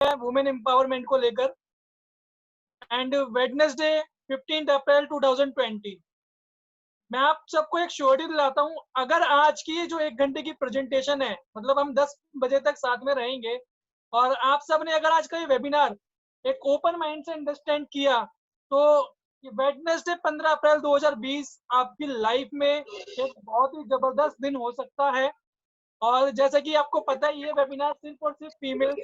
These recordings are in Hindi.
है वुमेन एम्पावरमेंट को लेकर। एंड वेडनेसडे 15 अप्रैल 2020। मैं आप सबको एक श्योरिटी दिलाता हूँ, अगर आज की जो 1 घंटे की प्रेजेंटेशन है, मतलब हम 10 बजे तक साथ में रहेंगे, और आप सब ने अगर आज का ये वेबिनार एक ओपन माइंड से अंडरस्टैंड किया, तो वेडनेसडे 15 अप्रैल 2020 आपकी लाइफ में एक बहुत ही जबरदस्त दिन हो सकता है। और जैसा कि आपको पता है, ये वेबिनार सिर्फ और सिर्फ फीमेल्स,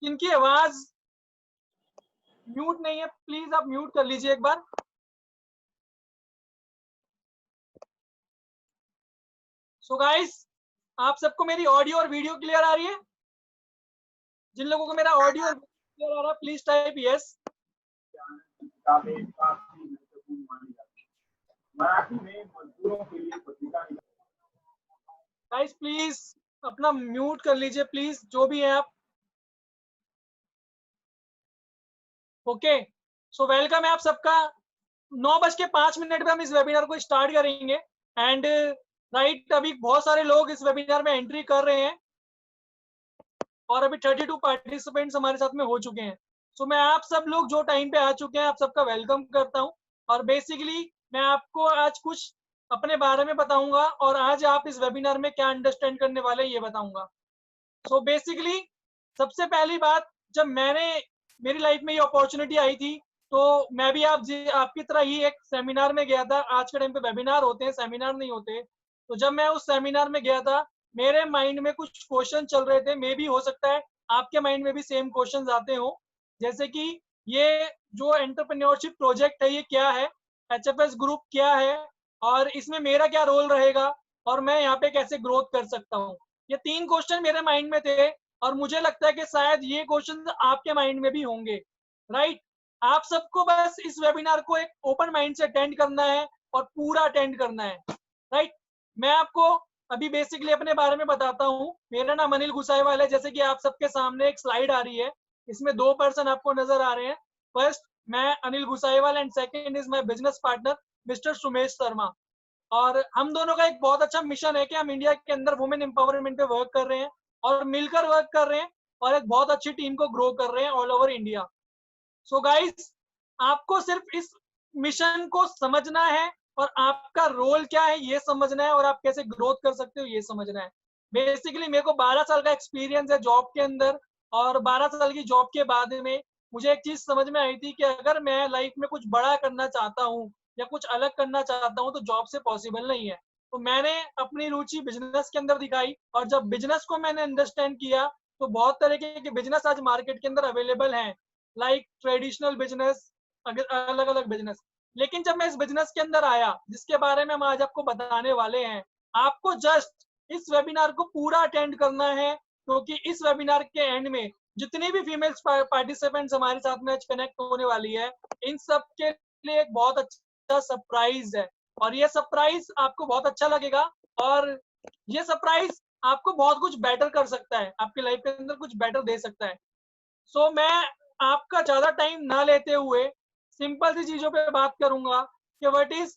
इनकी आवाज म्यूट नहीं है, प्लीज आप म्यूट कर लीजिए एक बार। सो गाइस, आप सबको मेरी ऑडियो और वीडियो क्लियर आ रही है? जिन लोगों को मेरा ऑडियो और वीडियो क्लियर आ रहा है, please type yes. Guys please अपना म्यूट कर लीजिए, प्लीज, जो भी है आप। ओके, सो वेलकम है आप सबका। 9:05 पे हम इस वेबिनार को स्टार्ट करेंगे। एंड राइट, अभी बहुत सारे लोग इस वेबिनार में एंट्री कर रहे हैं और अभी 32 पार्टिसिपेंट्स हमारे साथ में हो चुके हैं। सो मैं आप सब लोग जो टाइम पे आ चुके हैं, आप सबका वेलकम करता हूं। और बेसिकली मैं आपको आज कुछ अपने बारे में बताऊंगा, और आज आप इस वेबिनार में क्या अंडरस्टैंड करने वाले हैं ये बताऊंगा। सो बेसिकली सबसे पहली बात, जब मेरी लाइफ में ये अपॉर्चुनिटी आई थी, तो मैं भी आपकी तरह ही एक सेमिनार में गया था। आज के टाइम पे वेबिनार होते हैं, सेमिनार नहीं होते। तो जब मैं उस सेमिनार में गया था, मेरे माइंड में कुछ क्वेश्चन चल रहे थे। मे भी हो सकता है आपके माइंड में भी सेम क्वेश्चंस आते हो, जैसे कि ये जो एंटरप्रेन्योरशिप प्रोजेक्ट है ये क्या है, एचएफएस ग्रुप क्या है, और इसमें मेरा क्या रोल रहेगा, और मैं यहाँ पे कैसे ग्रोथ कर सकता हूँ। ये 3 क्वेश्चन मेरे माइंड में थे, और मुझे लगता है कि शायद ये क्वेश्चन आपके माइंड में भी होंगे। राइट, आप सबको बस इस वेबिनार को एक ओपन माइंड से अटेंड करना है और पूरा अटेंड करना है। राइट, मैं आपको अभी बेसिकली अपने बारे में बताता हूँ। मेरा नाम अनिल गुसाईवाल है। जैसे कि आप सबके सामने एक स्लाइड आ रही है, इसमें 2 पर्सन आपको नजर आ रहे हैं। फर्स्ट मैं Anil Gusaiwal, and second is my business partner mister Sumesh Sharma. और हम दोनों का एक बहुत अच्छा मिशन है कि हम इंडिया के अंदर वुमेन एम्पावरमेंट पे वर्क कर रहे हैं, और मिलकर वर्क कर रहे हैं, और एक बहुत अच्छी टीम को ग्रो कर रहे हैं all over India. So guys, आपको सिर्फ इस मिशन को समझना है, और आपका रोल क्या है ये समझना है, और आप कैसे ग्रोथ कर सकते हो ये समझना है। बेसिकली मेरे को 12 साल का एक्सपीरियंस है जॉब के अंदर, और 12 साल की जॉब के बाद में मुझे एक चीज समझ में आई थी कि अगर मैं लाइफ में कुछ बड़ा करना चाहता हूँ या कुछ अलग करना चाहता हूँ, तो जॉब से पॉसिबल नहीं है। तो मैंने अपनी रुचि बिजनेस के अंदर दिखाई, और जब बिजनेस को मैंने अंडरस्टैंड किया, तो बहुत तरीके के बिजनेस आज मार्केट के अंदर अवेलेबल हैं, लाइक ट्रेडिशनल बिजनेस, अलग अलग बिजनेस। लेकिन जब मैं इस बिजनेस के अंदर आया, जिसके बारे में हम आज आपको बताने वाले हैं, आपको जस्ट इस वेबिनार को पूरा अटेंड करना है, क्योंकि इस वेबिनार के एंड में जितनी भी फीमेल्स पार्टिसिपेंट्स हमारे साथ में आज कनेक्ट होने वाली है, इन सब के लिए एक बहुत अच्छा सरप्राइज है। और ये सरप्राइज आपको बहुत अच्छा लगेगा, और ये सरप्राइज आपको बहुत कुछ बेटर कर सकता है, आपकी लाइफ के अंदर कुछ बेटर दे सकता है। सो मैं आपका ज्यादा टाइम ना लेते हुए सिंपल सी चीजों पे बात करूंगा कि what is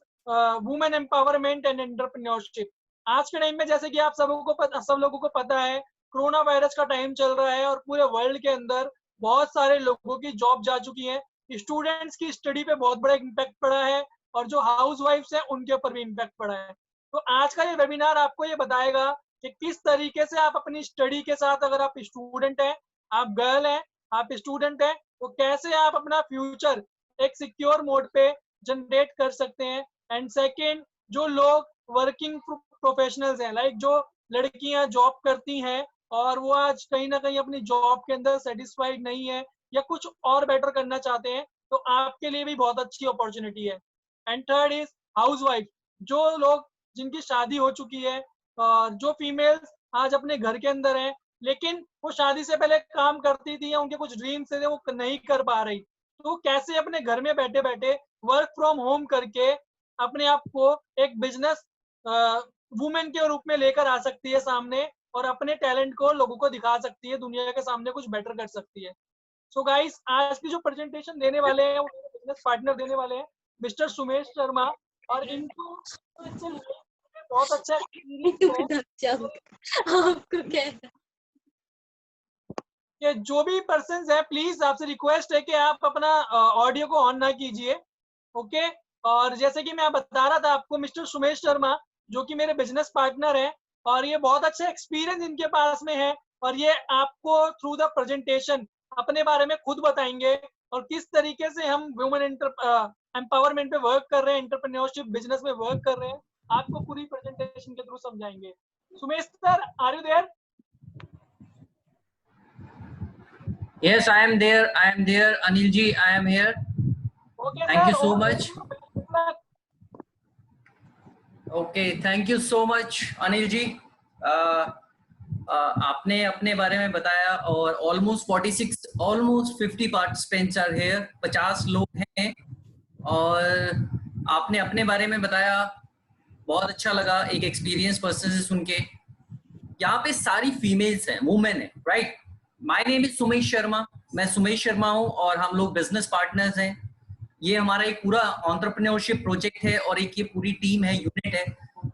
women empowerment and entrepreneurship. आज के टाइम में, जैसे कि आप सब लोगों को पता है, कोरोना वायरस का टाइम चल रहा है, और पूरे वर्ल्ड के अंदर बहुत सारे लोगों की जॉब जा चुकी है, स्टूडेंट्स की स्टडी पे बहुत बड़ा इम्पैक्ट पड़ा है, और जो हाउस वाइफ्स है उनके ऊपर भी इम्पैक्ट पड़ा है। तो आज का ये वेबिनार आपको ये बताएगा कि किस तरीके से आप अपनी स्टडी के साथ, अगर आप स्टूडेंट हैं, आप गर्ल हैं, आप स्टूडेंट हैं, तो कैसे आप अपना फ्यूचर एक सिक्योर मोड पे जनरेट कर सकते हैं। एंड सेकेंड, जो लोग वर्किंग प्रोफेशनल्स हैं, लाइक जो लड़कियां जॉब करती हैं और वो आज कहीं ना कहीं अपनी जॉब के अंदर सेटिस्फाइड नहीं है, या कुछ और बेटर करना चाहते हैं, तो आपके लिए भी बहुत अच्छी अपॉर्चुनिटी है। And third is house wife, जो लोग जिनकी शादी हो चुकी है, और जो फीमेल्स आज अपने घर के अंदर हैं, लेकिन वो शादी से पहले काम करती थी, या उनके कुछ ड्रीम्स थे वो नहीं कर पा रही, तो कैसे अपने घर में बैठे बैठे वर्क फ्रॉम होम करके अपने आप को एक बिजनेस वुमेन के रूप में लेकर आ सकती है सामने, और अपने टैलेंट को लोगों को दिखा सकती है, दुनिया के सामने कुछ बेटर कर सकती है। सो गाइस, आज की जो प्रेजेंटेशन देने वाले हैं वो बिजनेस पार्टनर देने वाले हैं, मिस्टर सुमेश शर्मा। और इनको बहुत अच्छा एक्सपीरियंस है। आपको कहना कि जो भी पर्सन है प्लीज आपसे रिक्वेस्ट है कि आप अपना ऑडियो को ऑन ना कीजिए। ओके। और जैसे कि मैं बता रहा था आपको, मिस्टर सुमेश शर्मा जो कि मेरे बिजनेस पार्टनर है, और ये बहुत अच्छा एक्सपीरियंस इनके पास में है, और ये आपको थ्रू द प्रेजेंटेशन अपने बारे में खुद बताएंगे और किस तरीके से हम वुमेन एम्पावरमेंट पे वर्क कर रहे हैं, एंटरप्रेन्योरशिप बिजनेस में वर्क कर रहे हैं, आपको पूरी प्रेजेंटेशन के थ्रू समझाएंगे। Sumesh sir, are you there? Yes, I am there. I am there. Anil ji, I am here. Okay, Thank sir. you so Okay. much. Okay, thank you so much, Anil ji. आपने अपने बारे में बताया और almost 50 participants are here. 50 लोग हैं और आपने अपने बारे में बताया, बहुत अच्छा लगा एक एक्सपीरियंस पर्सन से सुन के। यहाँ पे सारी फीमेल्स हैं, वुमेन है, right? My name is Sumesh Sharma, मैं सुमेश शर्मा हूँ और हम लोग बिजनेस पार्टनर्स हैं। ये हमारा एक पूरा एंटरप्रेन्योरशिप प्रोजेक्ट है और एक ये पूरी टीम है, यूनिट है,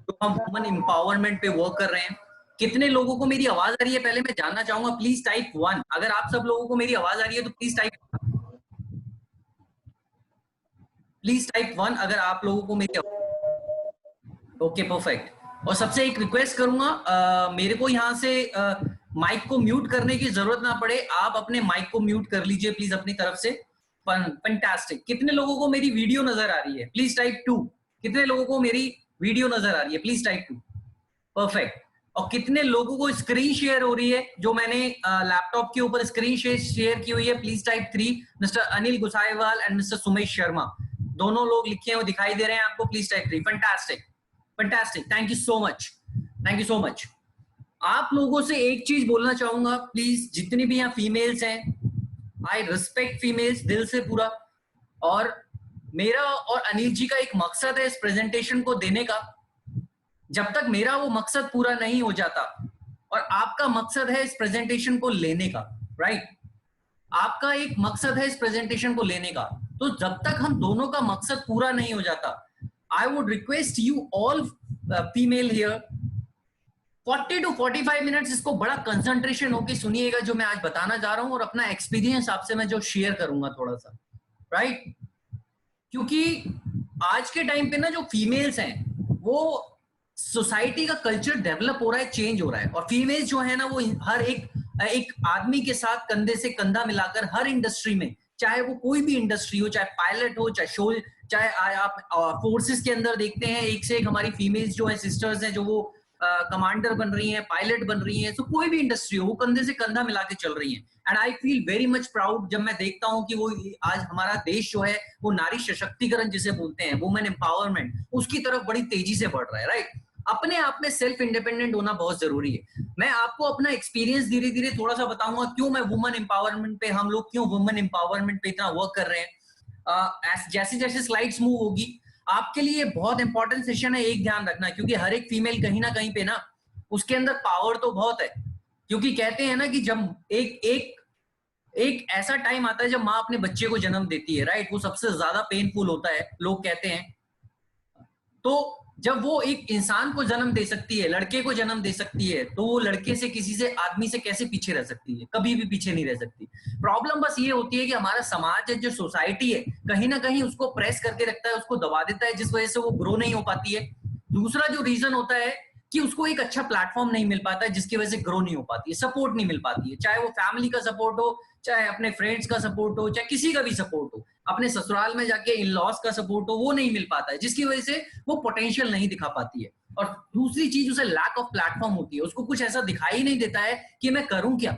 तो हम वुमेन एम्पावरमेंट पे वर्क कर रहे हैं। कितने लोगों को मेरी आवाज आ रही है पहले मैं जानना चाहूंगा, प्लीज टाइप 1। अगर आप सब लोगों को मेरी आवाज आ रही है तो प्लीज टाइप 1 अगर आप लोगों को मेरी आवाज। Okay, perfect. और सबसे एक रिक्वेस्ट करूंगा, मेरे को यहाँ से माइक को म्यूट करने की जरूरत ना पड़े, आप अपने माइक को म्यूट कर लीजिए प्लीज अपनी तरफ से। फैंटास्टिक। कितने लोगों को मेरी वीडियो नजर आ रही है? Please type 2। कितने लोगों को मेरी वीडियो नजर आ रही है? Please type 2। परफेक्ट। और कितने लोगों को स्क्रीन शेयर हो रही है? जो मैंने लैपटॉप के ऊपर स्क्रीन शेयर की हुई है, please type 3। Mister Anil Gusaiwal and mister Sumesh Sharma, दोनों लोग लिखे हुए दिखाई दे रहे हैं आपको, please type 3। Fantastic, fantastic. Thank you so much, thank you so much. आप लोगों से एक चीज बोलना चाहूंगा, प्लीज जितनी भी यहाँ फीमेल्स हैं, आई रिस्पेक्ट फीमेल्स दिल से पूरा, और मेरा और अनिल जी का एक मकसद है इस प्रेजेंटेशन को देने का। जब तक मेरा वो मकसद पूरा नहीं हो जाता और आपका मकसद है इस प्रेजेंटेशन को लेने का, राइट? आपका एक मकसद है इस प्रेजेंटेशन को लेने का, तो जब तक हम दोनों का मकसद पूरा नहीं हो जाता, I would request you all female here 40 to 45 minutes इसको बड़ा कंसंट्रेशन होके सुनिएगा जो मैं आज बताना जा रहा हूं, और अपना एक्सपीरियंस आपसे मैं जो शेयर करूंगा थोड़ा सा, राइट? क्योंकि आज के टाइम पे ना जो फीमेल्स हैं वो सोसाइटी का कल्चर डेवलप हो रहा है, चेंज हो रहा है, और फीमेल्स जो है ना वो हर एक आदमी के साथ कंधे से कंधा मिलाकर हर इंडस्ट्री में, चाहे वो कोई भी इंडस्ट्री हो, चाहे पायलट हो, चाहे आप फोर्सेस के अंदर देखते हैं एक से एक हमारी फीमेल्स जो है, सिस्टर्स हैं, जो वो कमांडर बन रही हैं, पायलट बन रही हैं, तो कोई भी इंडस्ट्री हो वो कंधे से कंधा मिला के चल रही हैं। And I feel very much proud जब मैं देखता हूं कि वो आज हमारा देश जो है वो नारी सशक्तिकरण जिसे बोलते हैं, वुमेन एम्पावरमेंट, उसकी तरफ बड़ी तेजी से बढ़ रहा है, राइट? अपने आप में सेल्फ इंडिपेंडेंट होना बहुत जरूरी है। मैं आपको अपना एक्सपीरियंस धीरे धीरे थोड़ा सा बताऊंगा, क्यों मैं वुमेन एम्पावरमेंट पे, हम लोग क्यों वुमेन एम्पावरमेंट पे इतना वर्क कर रहे हैं। जैसे जैसे स्लाइड्स मूव होगी आपके लिए बहुत इंपॉर्टेंट सेशन है, एक ध्यान रखना, क्योंकि हर एक फीमेल कहीं ना कहीं पे ना उसके अंदर पावर तो बहुत है, क्योंकि कहते हैं ना कि जब एक ऐसा टाइम आता है जब माँ अपने बच्चे को जन्म देती है, राइट? वो सबसे ज्यादा पेनफुल होता है, लोग कहते हैं। तो जब वो एक इंसान को जन्म दे सकती है, लड़के को जन्म दे सकती है, तो वो लड़के से, किसी से, आदमी से कैसे पीछे रह सकती है? कभी भी पीछे नहीं रह सकती। प्रॉब्लम बस ये होती है कि हमारा समाज है, जो सोसाइटी है, कहीं ना कहीं उसको प्रेस करके रखता है, उसको दबा देता है, जिस वजह से वो ग्रो नहीं हो पाती है। दूसरा जो रीजन होता है कि उसको एक अच्छा प्लेटफॉर्म नहीं मिल पाता है, जिसकी वजह से ग्रो नहीं हो पाती है, सपोर्ट नहीं मिल पाती है, चाहे वो फैमिली का सपोर्ट हो, चाहे अपने फ्रेंड्स का सपोर्ट हो, चाहे किसी का भी सपोर्ट हो, अपने ससुराल में जाके इन लॉज का सपोर्ट हो, वो नहीं मिल पाता है, जिसकी वजह से वो पोटेंशियल नहीं दिखा पाती है। और दूसरी चीज उसे लैक ऑफ प्लेटफॉर्म होती है, उसको कुछ ऐसा दिखाई नहीं देता है कि मैं करूं क्या।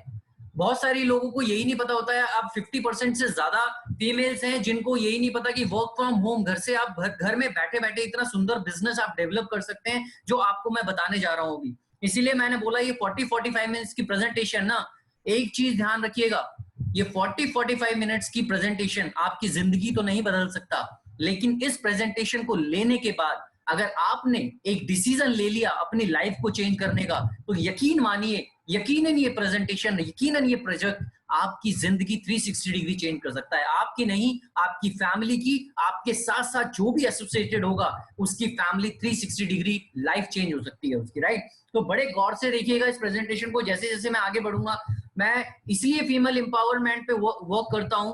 बहुत सारी लोगों को यही नहीं पता होता है। अब 50% से ज्यादा फीमेल्स हैं जिनको यही नहीं पता कि वर्क फ्रॉम होम, घर से आप घर में बैठे बैठे इतना सुंदर बिजनेस आप डेवलप कर सकते हैं, जो आपको मैं बताने जा रहा हूं अभी। इसीलिए मैंने बोला ये 40-45 मिनट्स की प्रेजेंटेशन ना, एक चीज ध्यान रखिएगा, ये 40-45 मिनट्स की प्रेजेंटेशन आपकी जिंदगी तो नहीं बदल सकता, लेकिन इस प्रेजेंटेशन को लेने के बाद अगर आपने एक डिसीजन ले लिया अपनी लाइफ को चेंज करने का, तो यकीन मानिए, यकीनन ये प्रेजेंटेशन, यकीनन ये प्रोजेक्ट आपकी जिंदगी 360 डिग्री चेंज कर सकता है। आपकी नहीं, आपकी फैमिली की, आपके साथ साथ जो भी एसोसिएटेड होगा उसकी फैमिली 360 डिग्री लाइफ चेंज हो सकती है उसकी, राइट। तो बड़े गौर से देखिएगा इस प्रेजेंटेशन को। जैसे जैसे मैं आगे बढ़ूंगा, मैं इसलिए फीमेल एम्पावरमेंट पे वर्क करता हूं।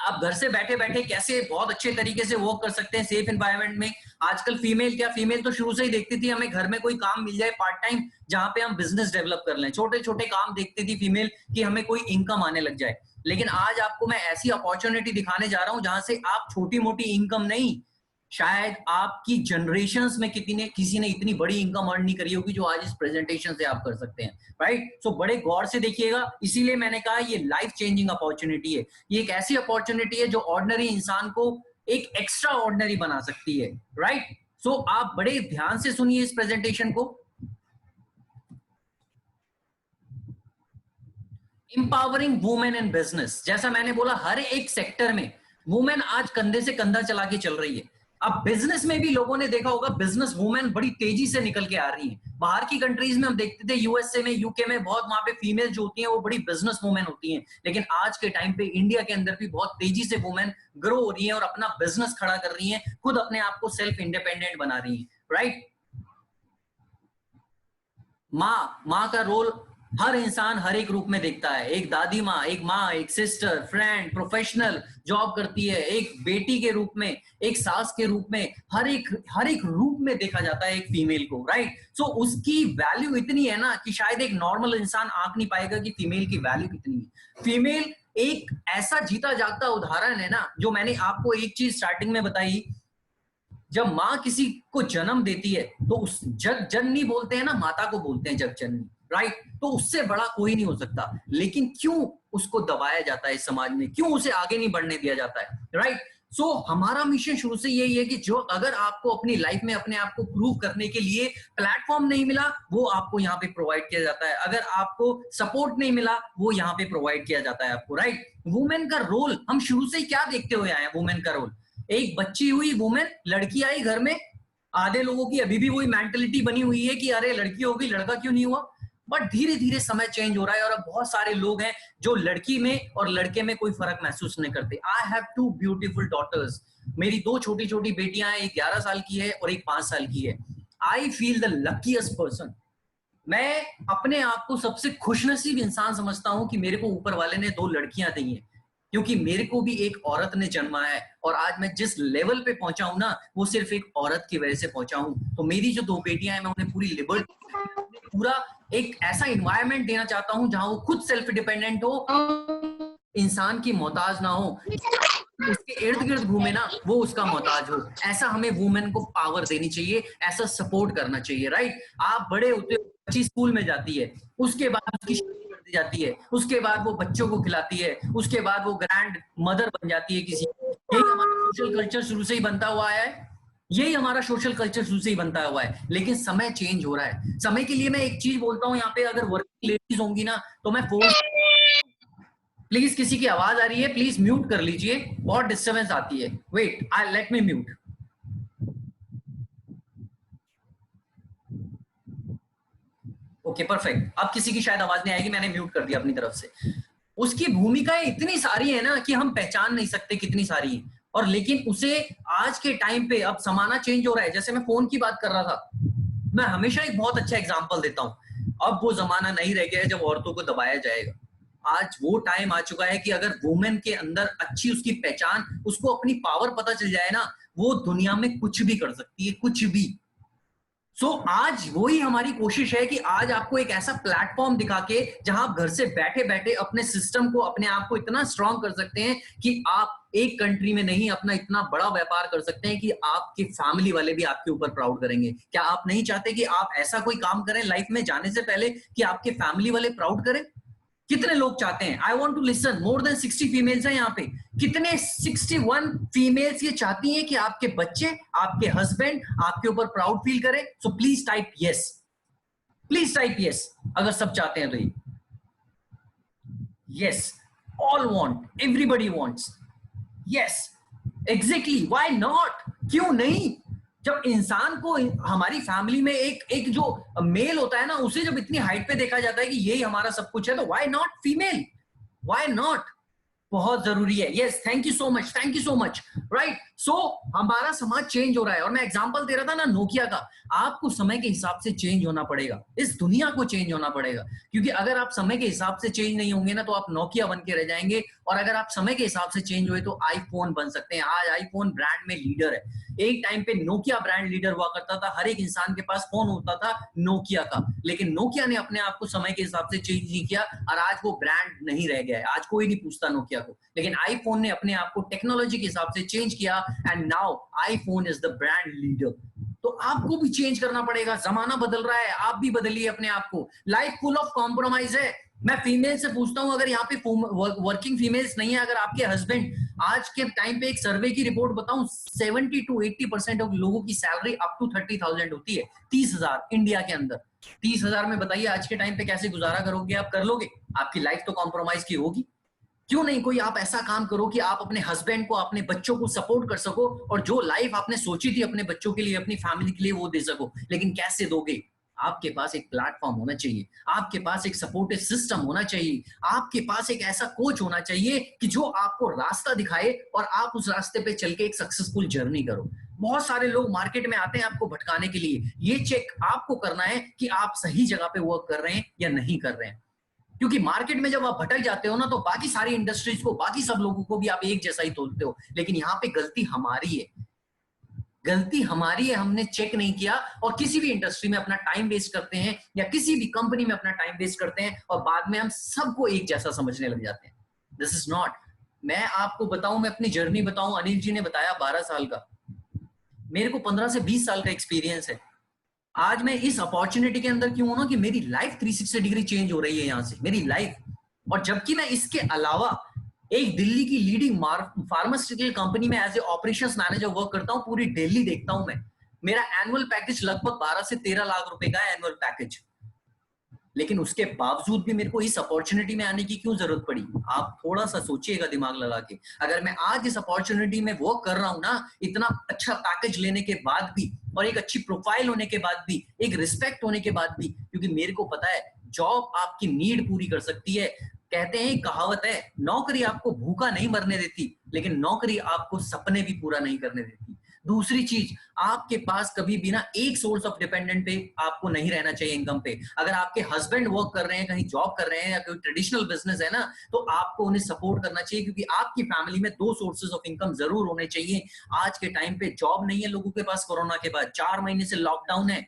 आप घर से बैठे बैठे कैसे बहुत अच्छे तरीके से वर्क कर सकते हैं सेफ एनवायरनमेंट में। आजकल फीमेल तो शुरू से ही देखती थी हमें घर में कोई काम मिल जाए पार्ट टाइम जहां पे हम बिजनेस डेवलप कर लें। छोटे छोटे काम देखती थी फीमेल कि हमें कोई इनकम आने लग जाए। लेकिन आज आपको मैं ऐसी अपॉर्चुनिटी दिखाने जा रहा हूं जहां से आप छोटी मोटी इनकम नहीं, शायद आपकी जनरेशंस में किसी ने इतनी बड़ी इनकम अर्न नहीं करी होगी जो आज इस प्रेजेंटेशन से आप कर सकते हैं, राइट। सो बड़े गौर से देखिएगा, इसीलिए मैंने कहा ये लाइफ चेंजिंग अपॉर्चुनिटी है। ये एक ऐसी अपॉर्चुनिटी है जो ऑर्डिनरी इंसान को एक एक्स्ट्रा ऑर्डिनरी बना सकती है, राइट। सो आप बड़े ध्यान से सुनिए इस प्रेजेंटेशन को। एम्पावरिंग वुमेन इन बिजनेस, जैसा मैंने बोला हर एक सेक्टर में वुमेन आज कंधे से कंधा चला के चल रही है। अब बिजनेस में भी लोगों ने देखा होगा बिजनेस वुमेन बड़ी तेजी से निकल के आ रही है। बाहर की कंट्रीज में हम देखते थे, यूएसए में, यूके में, बहुत वहां पे फीमेल जो होती हैं वो बड़ी बिजनेस वुमेन होती हैं। लेकिन आज के टाइम पे इंडिया के अंदर भी बहुत तेजी से वुमेन ग्रो हो रही है और अपना बिजनेस खड़ा कर रही है, खुद अपने आप को सेल्फ इंडिपेंडेंट बना रही है, राइट। माँ का रोल हर इंसान हर एक रूप में देखता है। एक दादी माँ, एक माँ, एक सिस्टर, फ्रेंड, प्रोफेशनल, जॉब करती है, एक बेटी के रूप में, एक सास के रूप में, हर एक रूप में देखा जाता है एक फीमेल को, राइट। सो उसकी वैल्यू इतनी है ना कि शायद एक नॉर्मल इंसान आंक नहीं पाएगा कि फीमेल की वैल्यू कितनी है। फीमेल एक ऐसा जीता जागता उदाहरण है ना, जो मैंने आपको एक चीज स्टार्टिंग में बताई, जब माँ किसी को जन्म देती है तो उस जग जननी बोलते हैं ना, माता को बोलते हैं जग जननी, राइट। तो उससे बड़ा कोई नहीं हो सकता। लेकिन क्यों उसको दबाया जाता है समाज में, क्यों उसे आगे नहीं बढ़ने दिया जाता है, राइट। सो हमारा मिशन शुरू से यही है कि जो अगर आपको अपनी लाइफ में अपने आप को प्रूव करने के लिए प्लेटफॉर्म नहीं मिला, वो आपको यहाँ पे प्रोवाइड किया जाता है। अगर आपको सपोर्ट नहीं मिला, वो यहाँ पे प्रोवाइड किया जाता है आपको, राइट। वुमेन का रोल हम शुरू से ही क्या देखते हुए आए हैं, वुमेन का रोल, एक बच्ची हुई वुमेन, लड़की आई घर में, आधे लोगों की अभी भी वही मेंटलिटी बनी हुई है कि अरे लड़की हो गई, लड़का क्यों नहीं हुआ। बट धीरे धीरे समय चेंज हो रहा है और अब बहुत सारे लोग हैं जो लड़की में और लड़के में कोई फर्क महसूस नहीं करते। आई हैव 2 ब्यूटीफुल डॉटर्स, मेरी 2 छोटी छोटी बेटियां हैं, एक 11 साल की है और एक 5 साल की है। I feel the luckiest person. मैं अपने आप को सबसे खुशनसीब इंसान समझता हूं कि मेरे को ऊपर वाले ने 2 लड़कियां दी हैं, क्योंकि मेरे को भी एक औरत ने जन्मा है और आज मैं जिस लेवल पे पहुंचा हूं ना, वो सिर्फ एक औरत की वजह से पहुंचा हूं। तो मेरी जो 2 बेटियां हैं, मैं उन्हें पूरी लिबर्टी, पूरा एक ऐसा इन्वायरमेंट देना चाहता हूं जहां वो खुद सेल्फ डिपेंडेंट हो, इंसान की मोहताज ना हो, उसके इर्द गिर्द घूमे ना, वो उसका मोहताज हो। ऐसा हमें वुमेन को पावर देनी चाहिए, ऐसा सपोर्ट करना चाहिए, राइट। आप बड़े होते, बच्ची स्कूल में जाती है, उसके बाद उसकी जाती है, उसके बाद वो बच्चों को खिलाती है, उसके बाद वो ग्रैंड मदर बन जाती है किसी। यही हमारा सोशल कल्चर शुरू से ही बनता हुआ है, यही हमारा सोशल कल्चर शुरू से ही बनता हुआ है। लेकिन समय चेंज हो रहा है। समय के लिए मैं एक चीज बोलता हूँ, यहाँ पे अगर वर्किंग लेडीज होंगी ना, तो मैं प्लीज, किसी की आवाज आ रही है प्लीज म्यूट कर लीजिए, बहुत डिस्टर्बेंस आती है। Wait, I let me mute. Okay perfect, अब किसी की शायद आवाज नहीं आएगी, मैंने म्यूट कर दिया अपनी तरफ से। उसकी भूमिकाएं इतनी सारी है ना कि हम पहचान नहीं सकते कितनी सारी है। और लेकिन उसे आज के टाइम पे, अब जमाना चेंज हो रहा है। जैसे मैं फोन की बात कर रहा था, मैं हमेशा एक बहुत अच्छा एग्जांपल देता हूं। अब वो जमाना नहीं रह गया है जब औरतों को दबाया जाएगा। आज वो टाइम आ चुका है कि अगर वुमेन के अंदर अच्छी उसकी पहचान, उसको अपनी पावर पता चल जाए ना, वो दुनिया में कुछ भी कर सकती है, कुछ भी। सो आज वही हमारी कोशिश है कि आज आपको एक ऐसा प्लेटफॉर्म दिखा के जहां आप घर से बैठे बैठे अपने सिस्टम को, अपने आप को इतना स्ट्रांग कर सकते हैं कि आप एक कंट्री में नहीं, अपना इतना बड़ा व्यापार कर सकते हैं कि आपकी फैमिली वाले भी आपके ऊपर प्राउड करेंगे। क्या आप नहीं चाहते कि आप ऐसा कोई काम करें लाइफ में जाने से पहले कि आपके फैमिली वाले प्राउड करें? कितने लोग चाहते हैं? I want to listen. More than 60 females हैं यहाँ पे। कितने 61 फीमेल्स ये चाहती हैं कि आपके बच्चे, आपके हस्बैंड आपके ऊपर प्राउड फील करें? So please type yes, please type yes अगर सब चाहते हैं तो। ये yes, all want, everybody wants, yes exactly, why not, क्यों नहीं? जब इंसान को हमारी फैमिली में एक जो मेल होता है ना, उसे जब इतनी हाइट पे देखा जाता है कि यही हमारा सब कुछ है, तो why not female? Why not? बहुत जरूरी है। Yes, thank you so much, thank you so much. Right, so हमारा समाज चेंज हो रहा है, और मैं एग्जांपल दे रहा था ना नोकिया का। आपको समय के हिसाब से चेंज होना पड़ेगा, इस दुनिया को चेंज होना पड़ेगा, क्योंकि अगर आप समय के हिसाब से चेंज नहीं होंगे ना तो आप नोकिया बन के रह जाएंगे, और अगर आप समय के हिसाब से चेंज हुए तो आईफोन बन सकते हैं। आज आईफोन ब्रांड में लीडर है। एक टाइम पे नोकिया ब्रांड लीडर हुआ करता था, हर एक इंसान के पास फोन होता था नोकिया का, लेकिन नोकिया ने अपने आप को समय के हिसाब से चेंज नहीं किया, और आज वो ब्रांड नहीं रह गया है। आज कोई नहीं पूछता नोकिया को, लेकिन आईफोन ने अपने आप को टेक्नोलॉजी के हिसाब से चेंज किया, and now iPhone is the brand leader. तो आपको भी चेंज करना पड़ेगा, जमाना बदल रहा है, आप भी बदलिए अपने आप को। लाइफ फुल ऑफ कॉम्प्रोमाइज है। मैं फीमेल से पूछता हूं, अगर यहाँ पे वर्किंग फीमेल्स नहीं है, अगर आपके हस्बैंड, आज के टाइम पे एक सर्वे की रिपोर्ट बताऊं, 70 to 80% ऑफ लोगों की सैलरी अप टू 30,000 होती है, 30,000 इंडिया के अंदर। 30,000 में बताइए आज के टाइम पे कैसे गुजारा करोगे? आप कर लोगे? आपकी लाइफ तो कॉम्प्रोमाइज की होगी। क्यों नहीं कोई आप ऐसा काम करो कि आप अपने हस्बैंड को, अपने बच्चों को सपोर्ट कर सको, और जो लाइफ आपने सोची थी अपने बच्चों के लिए, अपनी फैमिली के लिए, वो दे सको। लेकिन कैसे दोगे? आपके पास एक प्लेटफॉर्म होना चाहिए, आपके पास एक सपोर्टिव सिस्टम होना चाहिए, आपके पास एक ऐसा कोच होना चाहिए कि जो आपको रास्ता दिखाए और आप उस रास्ते पे चल के एक सक्सेसफुल जर्नी करो। बहुत सारे लोग मार्केट में आते हैं आपको भटकाने के लिए। ये चेक आपको करना है कि आप सही जगह पे वर्क कर रहे हैं या नहीं कर रहे हैं, क्योंकि मार्केट में जब आप भटक जाते हो ना तो बाकी सारी इंडस्ट्रीज को, बाकी सब लोगों को भी आप एक जैसा ही तोलते हो। लेकिन यहाँ पे गलती हमारी है, गलती हमारी है, हमने चेक नहीं किया, और किसी भी इंडस्ट्री में अपना टाइम वेस्ट करते हैं, या किसी भी कंपनी में अपना टाइम वेस्ट करते हैं, और बाद में हम सबको एक जैसा समझने लग जाते हैं। This is not. मैं आपको बताऊं, मैं अपनी जर्नी बताऊं, अनिल जी ने बताया 12 साल का, मेरे को 15 से 20 साल का एक्सपीरियंस है। आज मैं इस अपॉर्चुनिटी के अंदर क्यों हूं ना कि मेरी लाइफ 360 डिग्री चेंज हो रही है यहां से, मेरी लाइफ। और जबकि मैं इसके अलावा एक दिल्ली की लीडिंग फार्मास्यूटिकल कंपनी में as a operations manager work करता हूं, पूरी दिल्ली देखता हूं मैं। मेरा एनुअल पैकेज लगभग 12 से 13 लाख रुपए का है, एनुअल पैकेज। लेकिन उसके बावजूद भी मेरे को इस अपॉर्चुनिटी में आने की क्यों जरूरत पड़ी? आप थोड़ा सा सोचिएगा दिमाग लगा के। अगर मैं आज इस अपॉर्चुनिटी में वर्क कर रहा हूं ना, इतना अच्छा पैकेज लेने के बाद भी, और एक अच्छी प्रोफाइल होने के बाद भी, एक रिस्पेक्ट होने के बाद भी, क्योंकि मेरे को पता है जॉब आपकी नीड पूरी कर सकती है। कहते हैं, कहावत है, नौकरी आपको भूखा नहीं मरने देती, लेकिन नौकरी आपको सपने भी पूरा नहीं करने देती। दूसरी चीज, आपके पास कभी भी ना एक सोर्स ऑफ डिपेंडेंट पे आपको नहीं रहना चाहिए इनकम पे। अगर आपके हस्बैंड वर्क कर रहे हैं, कहीं जॉब कर रहे हैं, या कोई ट्रेडिशनल बिजनेस है ना, तो आपको उन्हें सपोर्ट करना चाहिए, क्योंकि आपकी फैमिली में 2 सोर्सेज ऑफ इनकम जरूर होने चाहिए। आज के टाइम पे जॉब नहीं है लोगों के पास, कोरोना के बाद 4 महीने से लॉकडाउन है,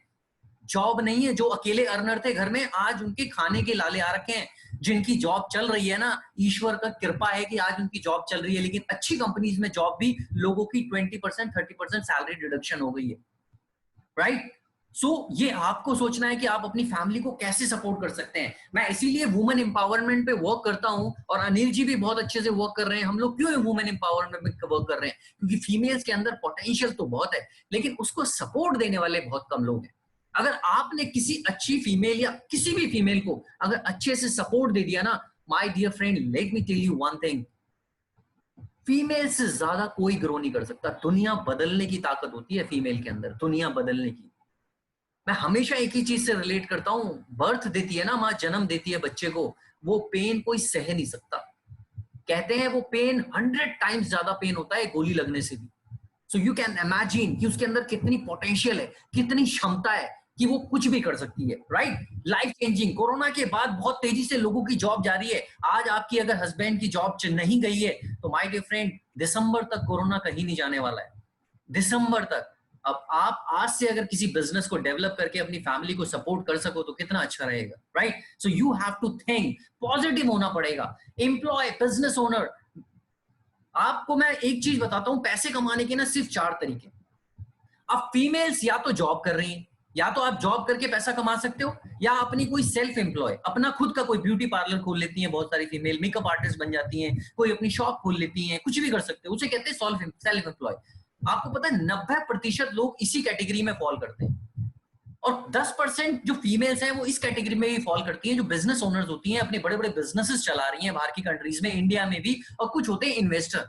जॉब नहीं है। जो अकेले अर्नर थे घर में, आज उनके खाने के लाले आ रखे हैं। जिनकी जॉब चल रही है ना, ईश्वर का कृपा है कि आज उनकी जॉब चल रही है, लेकिन अच्छी कंपनीज में जॉब भी लोगों की 20% 30% सैलरी डिडक्शन हो गई है। राइट? सो ये आपको सोचना है कि आप अपनी फैमिली को कैसे सपोर्ट कर सकते हैं। मैं इसीलिए वुमेन एम्पावरमेंट पे वर्क करता हूं, और अनिल जी भी बहुत अच्छे से वर्क कर रहे हैं। हम लोग क्यों वुमेन एम्पावरमेंट में वर्क कर रहे हैं? क्योंकि फीमेल्स के अंदर पोटेंशियल तो बहुत है, लेकिन उसको सपोर्ट देने वाले बहुत कम लोग हैं। अगर आपने किसी अच्छी फीमेल या किसी भी फीमेल को अगर अच्छे से सपोर्ट दे दिया ना, my dear friend, let me tell you one thing, female से ज्यादा कोई ग्रो नहीं कर सकता। दुनिया बदलने की ताकत होती है फीमेल के अंदर, दुनिया बदलने की। मैं हमेशा एक ही चीज से रिलेट करता हूं, बर्थ देती है ना माँ, जन्म देती है बच्चे को, वो पेन कोई सह नहीं सकता। कहते हैं वो पेन 100 टाइम्स ज्यादा पेन होता है गोली लगने से भी। सो यू कैन इमेजिन कि उसके अंदर कितनी पोटेंशियल है, कितनी क्षमता है कि वो कुछ भी कर सकती है। राइट? Life changing. कोरोना के बाद बहुत तेजी से लोगों की जॉब जा रही है। आज आपकी अगर हस्बैंड की जॉब नहीं गई है तो माय डियर फ्रेंड, दिसंबर तक कोरोना कहीं नहीं जाने वाला है, दिसंबर तक। अब आप आज से अगर किसी बिजनेस को डेवलप करके अपनी फैमिली को सपोर्ट कर सको तो कितना अच्छा रहेगा। Right? So you have to think positive होना पड़ेगा। एम्प्लॉय, बिजनेस ओनर, आपको मैं एक चीज बताता हूं, पैसे कमाने के ना सिर्फ 4 तरीके। अब फीमेल्स या तो जॉब कर रही हैं, या तो आप जॉब करके पैसा कमा सकते हो, या अपनी कोई सेल्फ एम्प्लॉय, अपना खुद का कोई ब्यूटी पार्लर खोल लेती हैं। बहुत सारी फीमेल मेकअप आर्टिस्ट बन जाती हैं, कोई अपनी शॉप खोल लेती हैं, कुछ भी कर सकते हो। उसे कहते हैं सेल्फ एम्प्लॉय। आपको पता है 90% लोग इसी कैटेगरी में फॉल करते हैं, और 10% जो फीमेल्स हैं वो इस कैटेगरी में भी फॉल करती हैं, जो बिजनेस ओनर्स होती हैं, अपने बड़े बड़े बिजनेसेस चला रही हैं बाहर की कंट्रीज में, इंडिया में भी। और कुछ होते हैं इन्वेस्टर,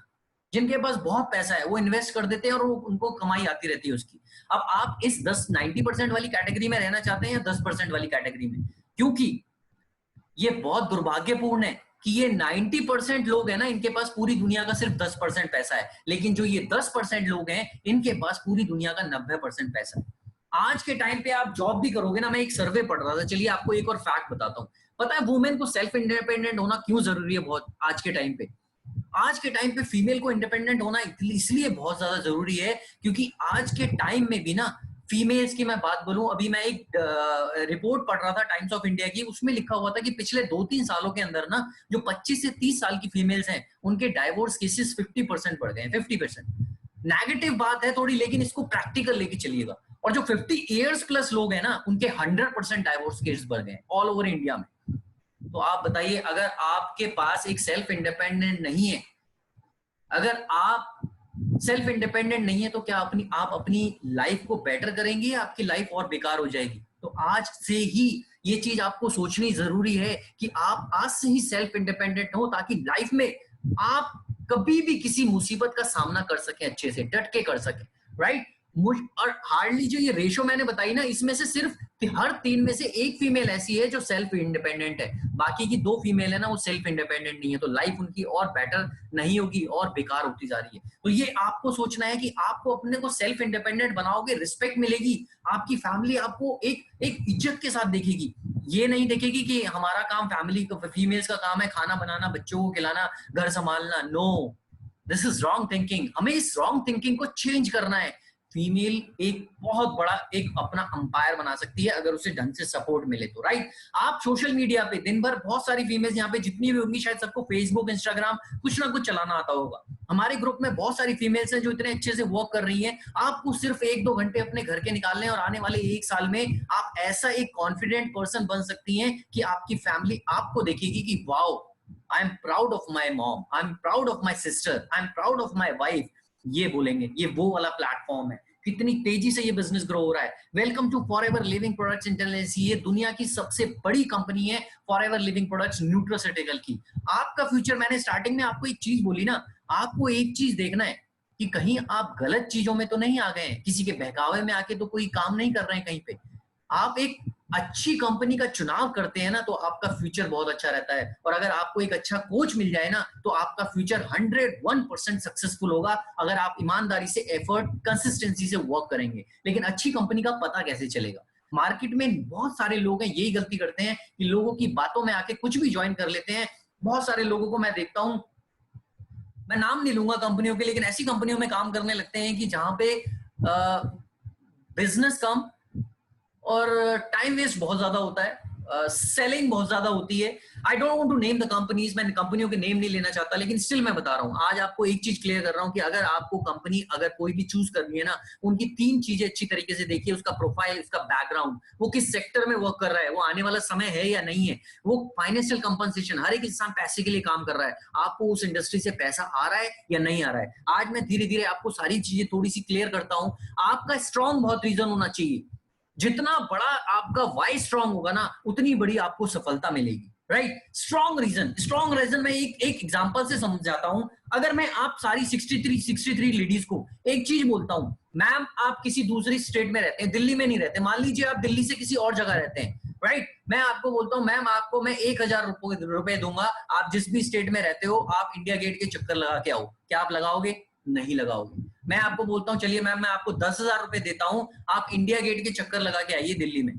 जिनके पास बहुत पैसा है, वो इन्वेस्ट कर देते हैं और उनको कमाई आती रहती है उसकी। अब आप इस 90% वाली कैटेगरी में रहना चाहते हैं या 10% वाली कैटेगरी में? क्योंकि ये बहुत दुर्भाग्यपूर्ण है कि ये 90% लोग हैं ना, इनके पास पूरी दुनिया का सिर्फ 10% पैसा है, लेकिन जो ये 10% लोग हैं इनके पास पूरी दुनिया का 90% पैसा है। आज के टाइम पे आप जॉब भी करोगे ना, मैं एक सर्वे पढ़ रहा था, चलिए आपको एक और फैक्ट बताता हूँ। पता है वुमेन को सेल्फ इंडिपेंडेंट होना क्यों जरूरी है बहुत आज के टाइम पे? आज के टाइम पे फीमेल को इंडिपेंडेंट होना इसलिए बहुत ज्यादा जरूरी है क्योंकि आज के टाइम में भी ना फीमेल्स की मैं बात बोलूं, अभी मैं एक रिपोर्ट पढ़ रहा था टाइम्स ऑफ इंडिया की, उसमें लिखा हुआ था कि पिछले 2-3 सालों के अंदर ना जो 25 से 30 साल की फीमेल्स हैं उनके डाइवोर्स केसेस 50% बढ़ गए हैं। 50%। नेगेटिव बात है थोड़ी, लेकिन इसको प्रैक्टिकल लेके चलिएगा। और जो 50 इयर्स प्लस लोग हैं ना उनके 100% डाइवोर्स केस बढ़ गए ऑल ओवर इंडिया में। तो आप बताइए, अगर आपके पास एक सेल्फ इंडिपेंडेंट नहीं है, अगर आप सेल्फ इंडिपेंडेंट नहीं है तो क्या आप अपनी लाइफ को बेटर करेंगे या आपकी लाइफ और बेकार हो जाएगी? तो आज से ही ये चीज आपको सोचनी जरूरी है कि आप आज से ही सेल्फ इंडिपेंडेंट हो, ताकि लाइफ में आप कभी भी किसी मुसीबत का सामना कर सके, अच्छे से डट के कर सके, राइट? और हार्डली जो ये रेशो मैंने बताई ना, इसमें से सिर्फ हर 3 में से 1 फीमेल ऐसी है जो सेल्फ इंडिपेंडेंट है, बाकी की 2 फीमेल है ना वो सेल्फ इंडिपेंडेंट नहीं है। तो लाइफ उनकी और बेटर नहीं होगी और बेकार होती जा रही है। तो ये आपको सोचना है कि आपको अपने को सेल्फ इंडिपेंडेंट बनाओगे, रिस्पेक्ट मिलेगी, आपकी फैमिली आपको एक इज्जत के साथ देखेगी। ये नहीं देखेगी कि हमारा काम फैमिली फीमेल्स का काम है खाना बनाना, बच्चों को खिलाना, घर संभालना। No, this is wrong thinking. हमें इस रॉन्ग थिंकिंग को चेंज करना है। फीमेल एक बहुत बड़ा एक अपना अंपायर बना सकती है अगर उसे ढंग से सपोर्ट मिले तो, राइट? आप सोशल मीडिया पे दिन भर बहुत सारी फीमेल्स यहाँ पे जितनी भी होंगी, शायद सबको फेसबुक, इंस्टाग्राम कुछ ना कुछ चलाना आता होगा। हमारे ग्रुप में बहुत सारी फीमेल्स हैं जो इतने अच्छे से वर्क कर रही हैं। आपको सिर्फ 1-2 घंटे अपने घर के निकालने हैं और आने वाले 1 साल में आप ऐसा एक कॉन्फिडेंट पर्सन बन सकती हैं कि आपकी फैमिली आपको देखेगी कि wow, I am proud of my mom, I am proud of my sister, I am proud of my wife. ये बोलेंगे। ये वो वाला प्लेटफॉर्म है। कितनी तेजी से ये बिजनेस ग्रो हो रहा है। Welcome to Forever Living Products International. ये दुनिया की सबसे बड़ी कंपनी है फॉरएवर लिविंग प्रोडक्ट्स न्यूट्रास्यूटिकल की। आपका फ्यूचर, मैंने स्टार्टिंग में आपको एक चीज बोली ना, आपको एक चीज देखना है कि कहीं आप गलत चीजों में तो नहीं आ गए हैं, किसी के बहकावे में आके तो कोई काम नहीं कर रहे हैं कहीं पे। आप एक अच्छी कंपनी का चुनाव करते हैं ना तो आपका फ्यूचर बहुत अच्छा रहता है। और अगर आपको एक अच्छा कोच मिल जाए ना तो आपका फ्यूचर 101% सक्सेसफुल होगा, अगर आप ईमानदारी से, एफर्ट, कंसिस्टेंसी से वर्क करेंगे। लेकिन अच्छी कंपनी का पता कैसे चलेगा? मार्केट में बहुत सारे लोग हैं यही गलती करते हैं कि लोगों की बातों में आके कुछ भी ज्वाइन कर लेते हैं। बहुत सारे लोगों को मैं देखता हूं, मैं नाम नहीं लूंगा कंपनियों के, लेकिन ऐसी कंपनियों में काम करने लगते हैं कि जहां पे बिजनेस कम और टाइम वेस्ट बहुत ज्यादा होता है, सेलिंग बहुत ज्यादा होती है। I don't want to name the companies, मैं कंपनियों के नेम नहीं लेना चाहता, लेकिन स्टिल मैं बता रहा हूं। आज आपको एक चीज क्लियर कर रहा हूं कि अगर आपको कंपनी अगर कोई भी चूज करनी है ना, उनकी 3 चीजें अच्छी तरीके से देखिए। उसका प्रोफाइल, उसका बैकग्राउंड, वो किस सेक्टर में वर्क कर रहा है, वो आने वाला समय है या नहीं है, वो फाइनेंशियल कंपनसेशन, हर एक इंसान पैसे के लिए काम कर रहा है, आपको उस इंडस्ट्री से पैसा आ रहा है या नहीं आ रहा है। आज मैं धीरे धीरे आपको सारी चीजें थोड़ी सी क्लियर करता हूं। आपका स्ट्रॉन्ग बहुत रीजन होना चाहिए। जितना बड़ा आपका वाई स्ट्रांग होगा ना, उतनी बड़ी आपको सफलता मिलेगी, राइट? स्ट्रॉन्ग रीजन मैं एक एग्जांपल से समझाता हूं। अगर मैं आप सारी 63 लेडीज को एक चीज बोलता हूं, मैम आप किसी दूसरी स्टेट में रहते हैं, दिल्ली में नहीं रहते, मान लीजिए आप दिल्ली से किसी और जगह रहते हैं, राइट? मैं आपको बोलता हूं मैम आपको मैं 1000 रुपए दूंगा, आप जिस भी स्टेट में रहते हो आप इंडिया गेट के चक्कर लगा के आओ। क्या आप लगाओगे? नहीं लगाओगे। मैं आपको बोलता हूं चलिए मैम मैं आपको 10,000 रुपए देता हूं, आप इंडिया गेट के चक्कर लगा के आइए दिल्ली में।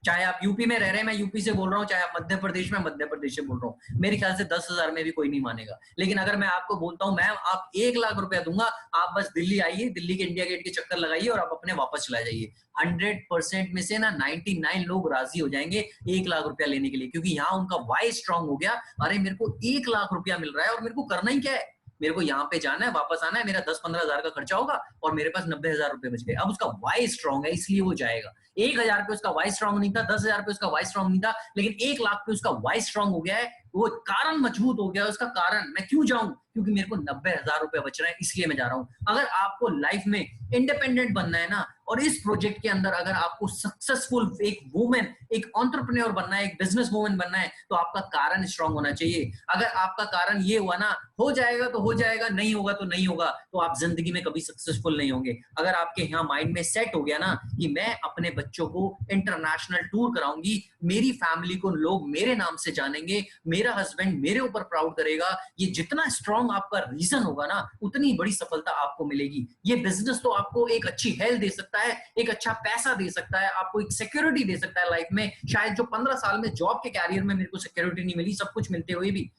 चाहे आप यूपी में रह रहे हैं, मैं यूपी से बोल रहा हूँ, चाहे आप मध्य प्रदेश में, मध्य प्रदेश से बोल रहा हूँ, मेरे ख्याल से 10,000 में भी कोई नहीं मानेगा। लेकिन अगर मैं आपको बोलता हूँ मैम आप 1 लाख रुपया दूंगा, आप बस दिल्ली आइए, दिल्ली के इंडिया गेट के चक्कर लगाइए और आप अपने वापस चला जाइए, 100% में से ना 99 लोग राजी हो जाएंगे 1 लाख रुपया लेने के लिए, क्योंकि यहाँ उनका वाई स्ट्रांग हो गया। अरे मेरे को 1 लाख रुपया मिल रहा है और मेरे को करना ही क्या है, मेरे को यहाँ पे जाना है, वापस आना है, मेरा 10-15 हजार का खर्चा होगा और मेरे पास 90,000 रुपए बच गए। अब उसका वाई स्ट्रांग है इसलिए वो जाएगा। 1,000 पे उसका वाई स्ट्रांग नहीं था, 10,000 पे उसका वाई स्ट्रांग नहीं था, लेकिन 1 लाख पे उसका वाई स्ट्रांग हो गया है। वो कारण मजबूत हो गया। उसका कारण, मैं क्यों जाऊं? क्योंकि मेरे को 90,000 रुपए बच रहे हैं इसलिए मैं जा रहा हूं। अगर आपको लाइफ में इंडिपेंडेंट बनना है ना, और इस प्रोजेक्ट के अंदर अगर आपको सक्सेसफुल एक वुमेन, एक एंटरप्रेन्योर बनना है, एक बिजनेस वुमेन बनना है, तो आपका कारण स्ट्रांग होना चाहिए। अगर आपका कारण ये हुआ ना, हो जाएगा तो हो जाएगा, नहीं होगा तो नहीं होगा, तो आप जिंदगी में कभी सक्सेसफुल नहीं होंगे। अगर आपके यहाँ माइंड में सेट हो गया ना कि मैं अपने बच्चों को इंटरनेशनल टूर कराऊंगी, मेरी फैमिली को लोग मेरे नाम से जानेंगे, मेरा मेरा हस्बैंड मेरे ऊपर प्राउड करेगा, ये जितना स्ट्रांग आपका रीजन होगा ना, उतनी बड़ी सफलता आपको मिलेगी। ये बिजनेस तो आपको एक अच्छी हेल्थ दे सकता है, एक अच्छा पैसा दे सकता है, आपको एक सिक्योरिटी दे सकता है लाइफ में। शायद जो 15 साल में जॉब के कैरियर में मेरे को सिक्योरिटी नहीं मिली, सब कुछ मिलते हुए भी।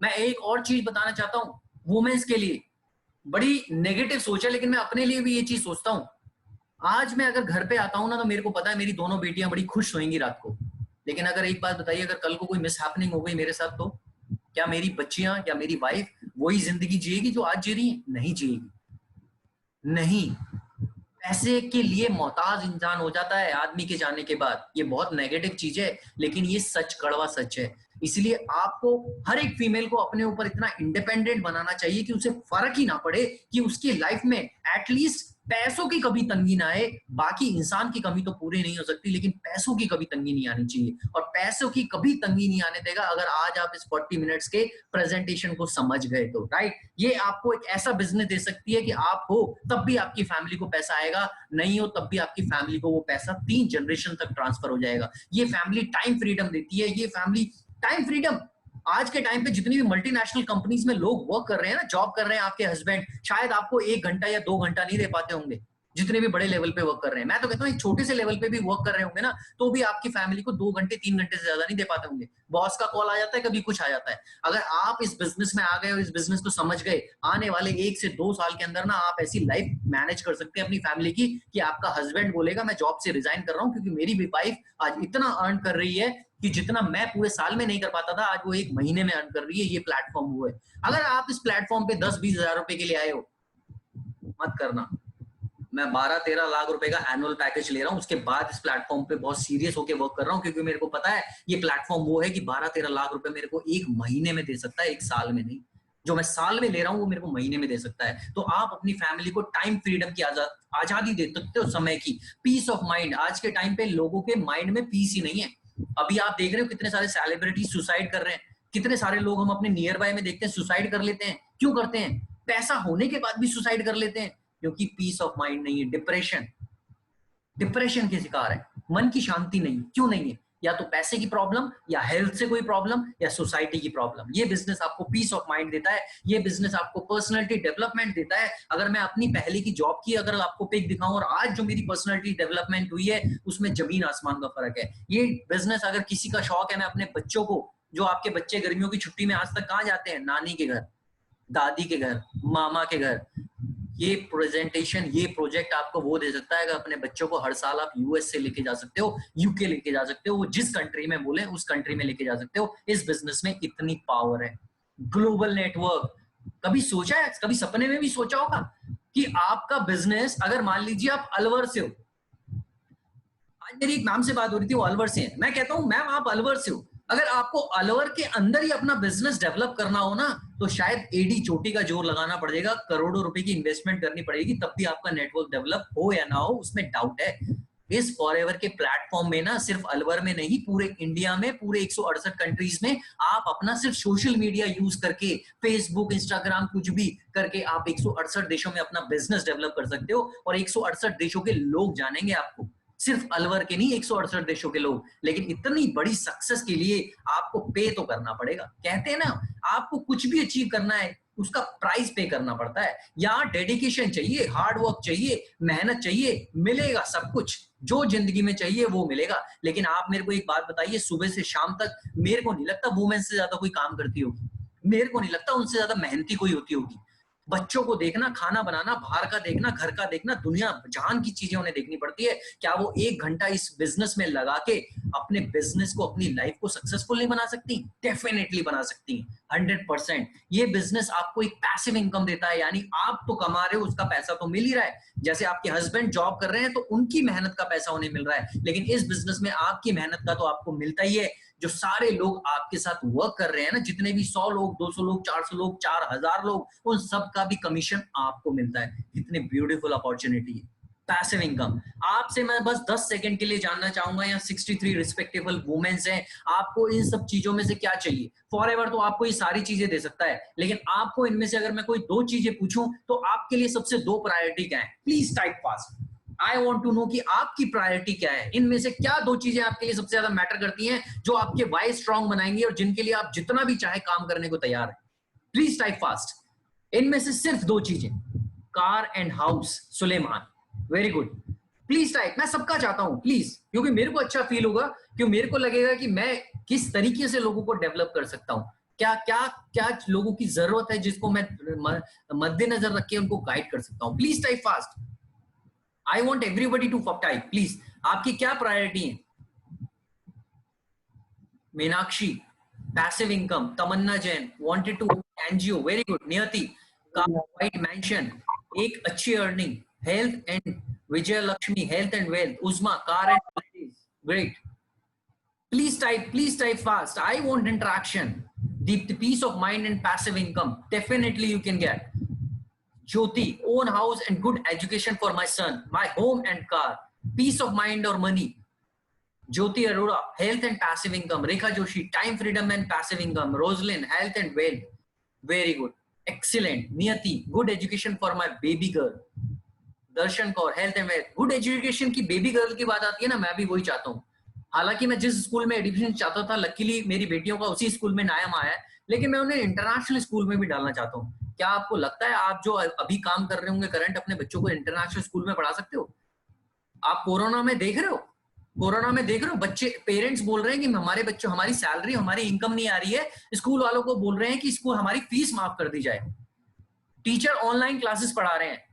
मैं एक और चीज बताना चाहता हूँ वुमेन्स के लिए, बड़ी नेगेटिव सोच है लेकिन मैं अपने लिए भी ये चीज सोचता हूँ। आज मैं अगर घर पे आता हूँ ना, तो मेरे को पता है मेरी दोनों बेटियां बड़ी खुश सोएंगी रात को। लेकिन अगर एक बात बताइए, अगर कल को कोई मिस हैपनिंग हो गई मेरे साथ, तो क्या मेरी बच्चियां या मेरी वाइफ वही जिंदगी जिएगी जो आज जी रही है? नहीं जिएगी, नहीं। पैसे के लिए मोहताज इंसान हो जाता है आदमी के जाने के बाद। ये बहुत नेगेटिव चीज है लेकिन ये सच, कड़वा सच है। इसलिए आपको हर एक फीमेल को अपने ऊपर इतना इंडिपेंडेंट बनाना चाहिए कि उसे फर्क ही ना पड़े कि उसकी लाइफ में एटलीस्ट पैसों की कभी तंगी ना आए। बाकी इंसान की कमी तो पूरी नहीं हो सकती, लेकिन पैसों की कभी तंगी नहीं आनी चाहिए। और पैसों की कभी तंगी नहीं आने देगा अगर आज आप इस 40 मिनट्स के प्रेजेंटेशन को समझ गए तो, राइट। ये आपको एक ऐसा बिजनेस दे सकती है कि आप हो तब भी आपकी फैमिली को पैसा आएगा, नहीं हो तब भी आपकी फैमिली को वो पैसा 3 जनरेशन तक ट्रांसफर हो जाएगा। ये फैमिली टाइम फ्रीडम देती है, ये फैमिली टाइम फ्रीडम। आज के टाइम पे जितनी भी मल्टीनेशनल कंपनीज में लोग वर्क कर रहे हैं ना, जॉब कर रहे हैं, आपके हस्बैंड शायद आपको 1 घंटा या 2 घंटा नहीं दे पाते होंगे, जितने भी बड़े लेवल पे वर्क कर रहे हैं। मैं तो कहता हूँ एक छोटे से लेवल पे भी वर्क कर रहे होंगे ना, तो भी आपकी फैमिली को 2 घंटे 3 घंटे से ज्यादा नहीं दे पाते होंगे। बॉस का कॉल आ जाता है, कभी कुछ आ जाता है। अगर आप इस बिजनेस में आ गए और इस बिजनेस को समझ गए, आने वाले 1 से 2 साल के अंदर ना आप ऐसी लाइफ मैनेज कर सकते हैं अपनी फैमिली की कि आपका हस्बैंड बोलेगा मैं जॉब से रिजाइन कर रहा हूँ क्योंकि मेरी भी वाइफ आज इतना अर्न कर रही है कि जितना मैं पूरे साल में नहीं कर पाता था, आज वो 1 महीने में अर्न कर रही है। ये प्लेटफॉर्म वो है। अगर आप इस प्लेटफॉर्म पे 10-20 हजार रुपए के लिए आए हो, मत करना। मैं 12-13 लाख रुपए का एनुअल पैकेज ले रहा हूं, उसके बाद इस प्लेटफॉर्म पे बहुत सीरियस होकर वर्क कर रहा हूं, क्योंकि मेरे को पता है ये प्लेटफॉर्म वो है कि 12-13 लाख रुपए मेरे को 1 महीने में दे सकता है, 1 साल में नहीं। जो मैं साल में ले रहा हूं वो मेरे को महीने में दे सकता है। तो आप अपनी फैमिली को टाइम फ्रीडम की आजादी दे सकते हो, समय की, पीस ऑफ माइंड। आज के टाइम पे लोगों के माइंड में पीस ही नहीं है। अभी आप देख रहे हो कितने सारे सेलिब्रिटी सुसाइड कर रहे हैं, कितने सारे लोग हम अपने नियर बाय में देखते हैं सुसाइड कर लेते हैं। क्यों करते हैं? पैसा होने के बाद भी सुसाइड कर लेते हैं, क्योंकि पीस ऑफ माइंड नहीं है। डिप्रेशन के शिकार है, मन की शांति नहीं। क्यों नहीं है? या तो पैसे की प्रॉब्लम, या हेल्थ से कोई प्रॉब्लम, या सोसाइटी की प्रॉब्लम। ये बिजनेस आपको पीस ऑफ माइंड देता है, ये बिजनेस आपको पर्सनालिटी डेवलपमेंट देता है। अगर मैं अपनी पहले की जॉब की अगर आपको पिक दिखाऊं और आज जो मेरी पर्सनालिटी डेवलपमेंट हुई है, उसमें जमीन आसमान का फर्क है। ये बिजनेस अगर किसी का शौक है, मैं अपने बच्चों को, जो आपके बच्चे गर्मियों की छुट्टी में आज तक कहाँ जाते हैं? नानी के घर, दादी के घर, मामा के घर। ये प्रेजेंटेशन, ये प्रोजेक्ट आपको वो दे सकता है। अगर अपने बच्चों को हर साल आप यूएस से लेके जा सकते हो, यूके लेके जा सकते हो, वो जिस कंट्री में बोले उस कंट्री में लेके जा सकते हो। इस बिजनेस में इतनी पावर है। ग्लोबल नेटवर्क, कभी सोचा है, कभी सपने में भी सोचा होगा कि आपका बिजनेस, अगर मान लीजिए आप अलवर से हो, आज मेरी एक मैम से बात हो रही थी, वो अलवर से है। मैं कहता हूं मैम आप अलवर से हो, अगर आपको अलवर के अंदर ही अपना बिजनेस डेवलप करना हो ना, तो शायद एडी चोटी का जोर लगाना पड़ेगा, करोड़ों रुपए की इन्वेस्टमेंट करनी पड़ेगी, तब भी आपका नेटवर्क डेवलप हो या ना हो, उसमें डाउट है। इस फॉरएवर के प्लेटफॉर्म में ना, सिर्फ अलवर में नहीं, पूरे इंडिया में, पूरे 168 कंट्रीज में आप अपना सिर्फ सोशल मीडिया यूज करके, फेसबुक, इंस्टाग्राम, कुछ भी करके आप 168 देशों में अपना बिजनेस डेवलप कर सकते हो। और 168 देशों के लोग जानेंगे आपको, सिर्फ अलवर के नहीं, 168 देशों के लोग। लेकिन इतनी बड़ी सक्सेस के लिए आपको पे तो करना पड़ेगा। कहते हैं ना, आपको कुछ भी अचीव करना है उसका प्राइस पे करना पड़ता है। यहाँ डेडिकेशन चाहिए, हार्ड वर्क चाहिए, मेहनत चाहिए, मिलेगा सब कुछ जो जिंदगी में चाहिए वो मिलेगा। लेकिन आप मेरे को एक बात बताइए, सुबह से शाम तक मेरे को नहीं लगता वुमेन से ज्यादा कोई काम करती होगी, मेरे को नहीं लगता उनसे ज्यादा मेहनती कोई होती होगी। बच्चों को देखना, खाना बनाना, बाहर का देखना, घर का देखना, दुनिया जहान की चीजें उन्हें देखनी पड़ती है। क्या वो 1 घंटा इस बिजनेस में लगा के अपने बिजनेस को, अपनी लाइफ को सक्सेसफुल नहीं बना सकती? डेफिनेटली बना सकती हैं, 100%। ये बिजनेस आपको एक पैसिव इनकम देता है, यानी आप तो कमा रहे हो, उसका पैसा तो मिल ही रहा है। जैसे आपके हस्बैंड जॉब कर रहे हैं तो उनकी मेहनत का पैसा उन्हें मिल रहा है, लेकिन इस बिजनेस में आपकी मेहनत का तो आपको मिलता ही है। जो सारे लोग आपके साथ वर्क कर रहे हैं ना, जितने भी 100 लोग, 200 लोग, 400 लोग, 4000 लोग, उन सब का भी कमीशन आपको मिलता है। इतनी ब्यूटीफुल अपॉर्चुनिटी है, पैसिव इनकम। आपसे मैं बस 10 सेकंड के लिए जानना चाहूंगा, यहाँ 63 रिस्पेक्टेबल वुमेन्स हैं, आपको इन सब चीजों में से क्या चाहिए? फॉरएवर तो आपको ये सारी चीजें दे सकता है, लेकिन आपको इनमें से अगर मैं कोई 2 चीजें पूछूं तो आपके लिए सबसे 2 प्रायोरिटी क्या है? Please type fast. I want to know कि आपकी प्रायोरिटी क्या है, इनमें से क्या दो चीजें आपके लिए सबसे ज्यादा मैटर करती हैं, जो आपके वाई स्ट्रांग बनाएंगे और जिनके लिए आप जितना भी चाहे काम करने को तैयार है। Please type fast. इनमें से सिर्फ दो चीजें, car and house. Suleman, very good. Please type. मैं सबका चाहता हूं प्लीज, क्योंकि मेरे को अच्छा फील होगा, क्योंकि मेरे को लगेगा कि मैं किस तरीके से लोगों को डेवलप कर सकता हूं, क्या क्या क्या लोगों की जरूरत है जिसको मैं मद्देनजर रख के उनको गाइड कर सकता हूं। Please type fast. I want everybody to type please. आपकी क्या प्रायोरिटी है? Meenakshi, passive income. Tamanna Jain, wanted to NGO, very good. Niyati, white mansion, एक अच्छी earning. Health and Vijay Lakshmi, health and wealth. Usma, car and holidays, great. Please type fast. I want interaction. The peace of mind and passive income. Definitely you can get. Jyoti, own house and good education for my son. My home and car. Peace of mind or money. Jyoti Arora, health and passive income. Rekha Joshi, time freedom and passive income. Rosalind, health and wealth. Very good. Excellent. Niyati, good education for my baby girl. Darshan Kaur, health and wealth. Good education की baby girl की बात आती है ना, मैं भी वही चाहता हूँ। हालांकि मैं जिस स्कूल में एडमिशन चाहता था, लकीली मेरी बेटियों का उसी स्कूल में नाम आया है, लेकिन मैं उन्हें इंटरनेशनल स्कूल में भी डालना चाहता हूँ। क्या आपको लगता है आप जो अभी काम कर रहे होंगे करंट, अपने बच्चों को इंटरनेशनल स्कूल में पढ़ा सकते हो? आप कोरोना में देख रहे हो बच्चे, पेरेंट्स बोल रहे हैं कि हमारे बच्चों, हमारी सैलरी, हमारी इनकम नहीं आ रही है, स्कूल वालों को बोल रहे हैं कि इसको हमारी फीस माफ कर दी जाए। टीचर ऑनलाइन क्लासेस पढ़ा रहे हैं,